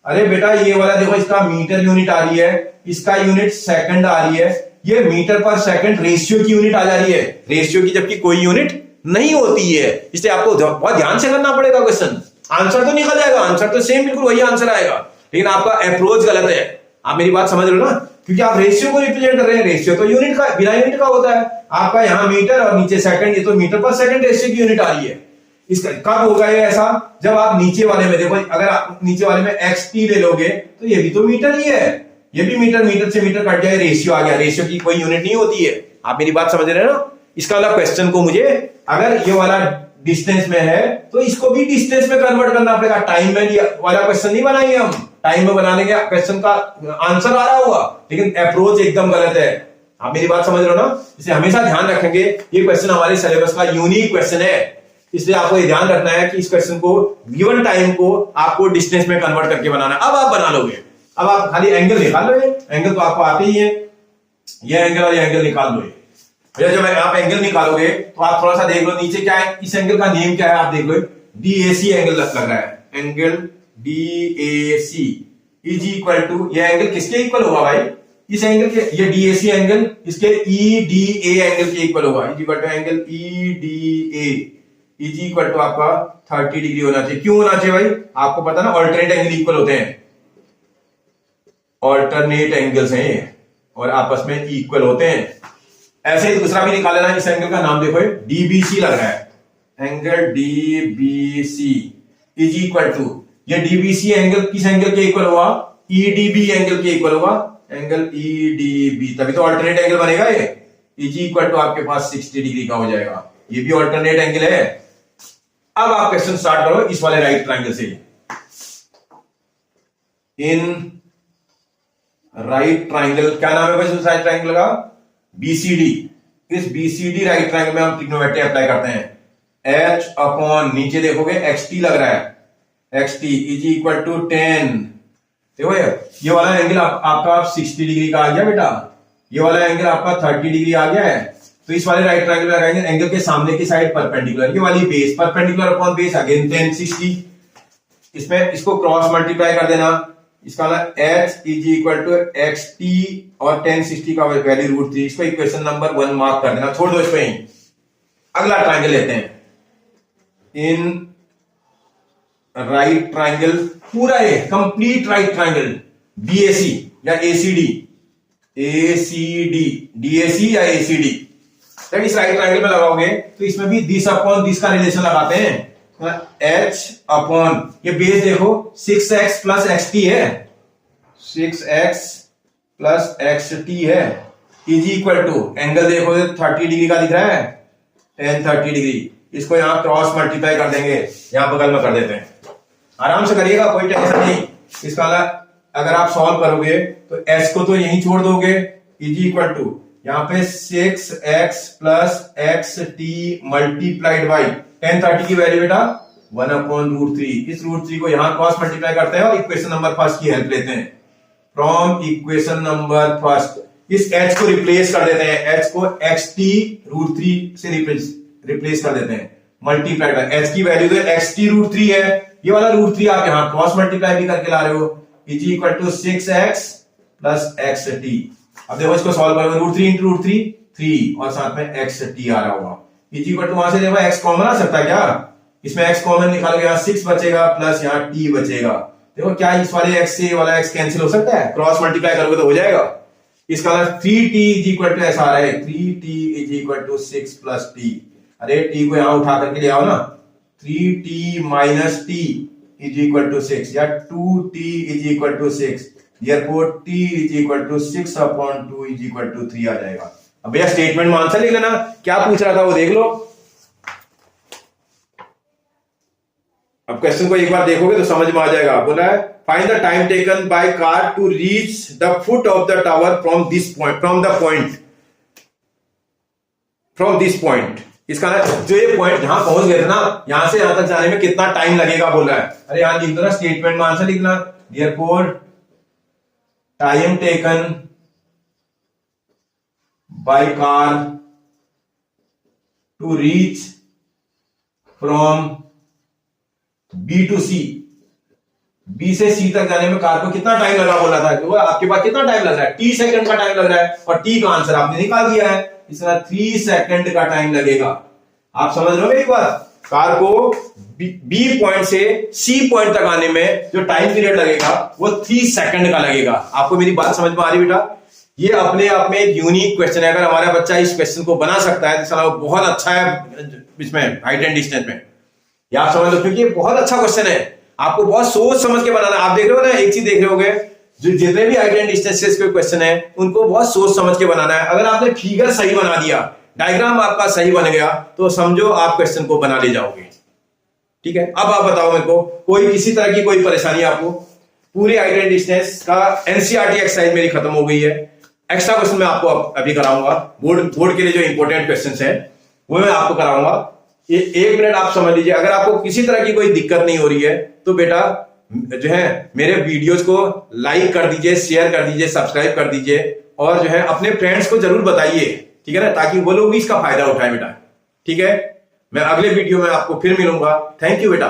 अरे बेटा ये वाला देखो, इसका मीटर यूनिट आ रही है, इसका यूनिट सेकंड आ रही है, ये मीटर पर सेकंड रेशियो की यूनिट आ जा रही है, रेशियो की जबकि कोई यूनिट नहीं होती है। इसलिए आपको बहुत ध्यान से करना पड़ेगा क्वेश्चन। आंसर तो निकल जाएगा, आंसर तो सेम बिल्कुल वही आंसर आएगा, लेकिन आपका अप्रोच गलत है। आप मेरी बात समझ रहे हो ना, क्योंकि आप रेशियो को रिप्रेजेंट कर रहे हैं, रेशियो तो यूनिट का बिना यूनिट का होता है। आपका यहाँ मीटर और नीचे सेकंड, ये तो मीटर पर सेकंड रेशियो की यूनिट आ रही है। इसका कब होगा ये ऐसा? जब आप नीचे वाले में देखो, अगर आप नीचे वाले में एक्स टी ले लोगे तो ये भी तो मीटर ही है, ये भी मीटर, मीटर से मीटर कट जाए, रेशियो आ गया, रेशियो की कोई यूनिट नहीं होती है। आप मेरी बात समझ रहे हो ना? इसका वाला क्वेश्चन को मुझे, अगर ये वाला डिस्टेंस में है तो इसको भी डिस्टेंस में कन्वर्ट करना पड़ेगा। टाइम में वाला क्वेश्चन नहीं बनाएंगे हम, टाइम में बनाने के क्वेश्चन का आंसर आ रहा होगा, लेकिन अप्रोच एकदम गलत है। आप मेरी बात समझ रहे हो ना? इसे हमेशा ध्यान रखेंगे, ये क्वेश्चन हमारे सिलेबस का यूनिक क्वेश्चन है, इसलिए आपको ये ध्यान रखना है कि इस क्वेश्चन को गिवन टाइम को आपको डिस्टेंस में कन्वर्ट करके बनाना है। अब आप बना लोगे, अब आप खाली एंगल निकाल लो, एंगल तो आपको आते ही है, ये एंगल और ये एंगल निकाल लो। भैया जब आप एंगल निकालोगे तो आप थोड़ा सा देख लो नीचे क्या है, इस एंगल का नेम क्या है आप देख लो, DAC एंगल लग रहा है, angle DAC is equal to, ये एंगल किसके इक्वल होगा भाई? इस एंगल के, ये DAC एंगल इसके EDA एंगल के इक्वल होगा, is equal to angle EDA is equal to आपका 30 डिग्री होना चाहिए। क्यों होना चाहिए भाई? आपको पता ना ऑल्टरनेट एंगल इक्वल होते हैं, ऑल्टरनेट एंगल्स हैं और आपस में इक्वल होते हैं। ऐसे ही दूसरा भी निकाल लेना, इस एंगल का नाम देखो DBC लग रहा है, angle DBC is equal to, ये DBC एंगल किस एंगल के इक्वल होगा? EDB एंगल के इक्वल होगा, एंगल EDB, तभी तो ऑल्टरनेट एंगल बनेगा। ये इज इक्वल टू आपके पास 60 डिग्री का हो जाएगा, ये भी ऑल्टरनेट एंगल है। अब आप क्वेश्चन स्टार्ट करो इस वाले राइट ट्रायंगल से। इन राइट ट्रायंगल, क्या नाम है भाई उस राइट ट्रायंगल का? BCD। इस BCD राइट ट्रायंगल में हम ट्रिग्नोमेट्री अप्लाई करते हैं। H अपॉन, नीचे देखोगे XT लग रहा है, XT इज इक्वल टू 10। देखो ये वाला एंगल आपका 60 डिग्री का आ गया बेटा, ये वाला एंगल आपका 30 डिग्री आ गया है। तो इस वाले राइट ट्रायंगल में लगाएंगे एंगल के सामने की साइड परपेंडिकुलर, ये वाली base perpendicular upon base again 10 60। इसमें इसको क्रॉस मल्टीप्लाई कर देना, इसका H is equal to XT और 10 60 का वैल्यू √3। इसको इक्वेशन नंबर 1 मार्क कर देना, छोड़ दो इसको यहीं। अगला ट्रायंगल लेते हैं। इन राइट ट्रायंगल, पूरा है कंप्लीट राइट ट्रायंगल, BAC या ACD, DAC या ACD। जब इस राइट ट्रायंगल में लगाओगे तो इसमें भी दिस अपॉन दिस का रिलेशन लगाते हैं। H अपॉन, ये बेस देखो 6x प्लस XT है, 6x प्लस XT है, इज इक्वल टू, एंगल देखो 30 डिग्री का दिख रहा है, 10 30 डिग्री। इसको यहां क्रॉस मल्टीप्लाई कर देंगे, यहां बगल में कर देते हैं, आराम से करिएगा, कोई टेंशन नहीं। इसका अगर आप सॉल्व करोगे तो s को तो यहीं छोड़ दोगे, इज इक्वल टू यहां पे 6x plus XT multiplied by 10 30 की वैल्यू बेटा 1 अपॉन √3। इस √3 को यहां क्रॉस मल्टीप्लाई करते हैं और इक्वेशन नंबर फर्स्ट की हेल्प लेते हैं। फ्रॉम इक्वेशन नंबर फर्स्ट, इस h को रिप्लेस कर देते हैं, h को xt √3 से रिप्लेस कर देते हैं, मल्टीप्लाई कर, h की वैल्यू तो xt √3 है, ये वाला √3 आप यहां क्रॉस मल्टीप्लाई भी करके ला रहे हो, is equal to 6x plus xt। अब देखो इसको सॉल्व करोगे, √3 इंटू √3 3 और साथ में xt आ रहा होगा, इज इक्वल टू वहां से देखो x कॉमन आ सकता है क्या, इसमें x कॉमन निकालोगे, यहाँ 6 बचेगा प्लस यहाँ t बचेगा, देखो क्या इस वाले x से वाला x कैंसिल हो सकता है, क्रॉस मल्टीप्लाई करोगे तो हो जाएगा। इसका 3t इज इक्वल टू ऐसा आ रहा है, 3t is equal to 6 plus t, अरे t को यहां उठा करके ले आओ ना, 3t minus t is equal to 6 या 2t is equal to 6, therefore t is equal to 6 upon 2 is equal to 3 आ जाएगा। अब भैया स्टेटमेंट में आंसर लिख लेना, क्या पूछ रहा था वो देख लो। अब क्वेश्चन को एक बार देखोगे तो समझ में आ जाएगा। बोला है find the time taken by car to reach the foot of the tower from this point, from this point. इसका जो ये पॉइंट जहां पहुंच गए थे ना, यहां से यहां तक जाने में कितना टाइम लगेगा बोल रहा है। अरे यहां लिख दो ना, स्टेटमेंट में आंसर लिखना, therefore time taken by car to reach from B to C, B से सी तक जाने में कार को कितना टाइम लगा बोला था, तो आपके पास कितना टाइम लग रहा है, t सेकंड का टाइम लग रहा है, और t का आंसर आपने निकाल दिया है, इसका 3 सेकंड का टाइम लगेगा। आप समझ रहे हो मेरी बात, कार को बी पॉइंट से सी पॉइंट तक आने में जो टाइम पीरियड लगेगा वो 3 सेकंड का लगेगा। आपको मेरी बात समझ में आ रही बेटा? ये अपने आप में एक यूनिक क्वेश्चन है, अगर हमारा बच्चा इस क्वेश्चन को बना सकता है तो बहुत अच्छा है इसमें हाइट एंड डिस्टेंस में, या आप समझ लो, क्योंकि ये बहुत अच्छा क्वेश्चन है, आपको बहुत सोच समझ के बनाना। आप देख रहे हो ना, एक चीज देख रहे होगे, जो जितने भी हाइट एंड डिस्टेंस के क्वेश्चन है उनको बहुत सोच समझ के बनाना है। अगर आपने फिगर सही बना दिया, डायग्राम आपका सही बन गया, तो समझो आप क्वेश्चन को बना ले जाओगे। ठीक है, अब आप बताओ मेरे को, कोई किसी तरह की कोई परेशानी आपको? पूरे हाइट एंड डिस्टेंस का एनसीईआरटी एक्सरसाइज मेरी खत्म हो गई है, एक्स्ट्रा क्वेश्चन मैं आपको अभी कराऊंगा, बोर्ड के लिए जो इंपॉर्टेंट क्वेश्चन है वो मैं आपको कराऊंगा। ये 1 मिनट आप समझ लीजिए। अगर आपको किसी तरह की कोई दिक्कत नहीं हो रही है तो बेटा जो है मेरे वीडियोस को लाइक कर दीजिए, शेयर कर दीजिए, सब्सक्राइब कर दीजिए, और जो है अपने फ्रेंड्स को जरूर बताइए, ठीक है ना, ताकि वो लोग भी इसका फायदा उठाएं बेटा। ठीक है, मैं अगले वीडियो में आपको फिर मिलूंगा। थैंक यू बेटा।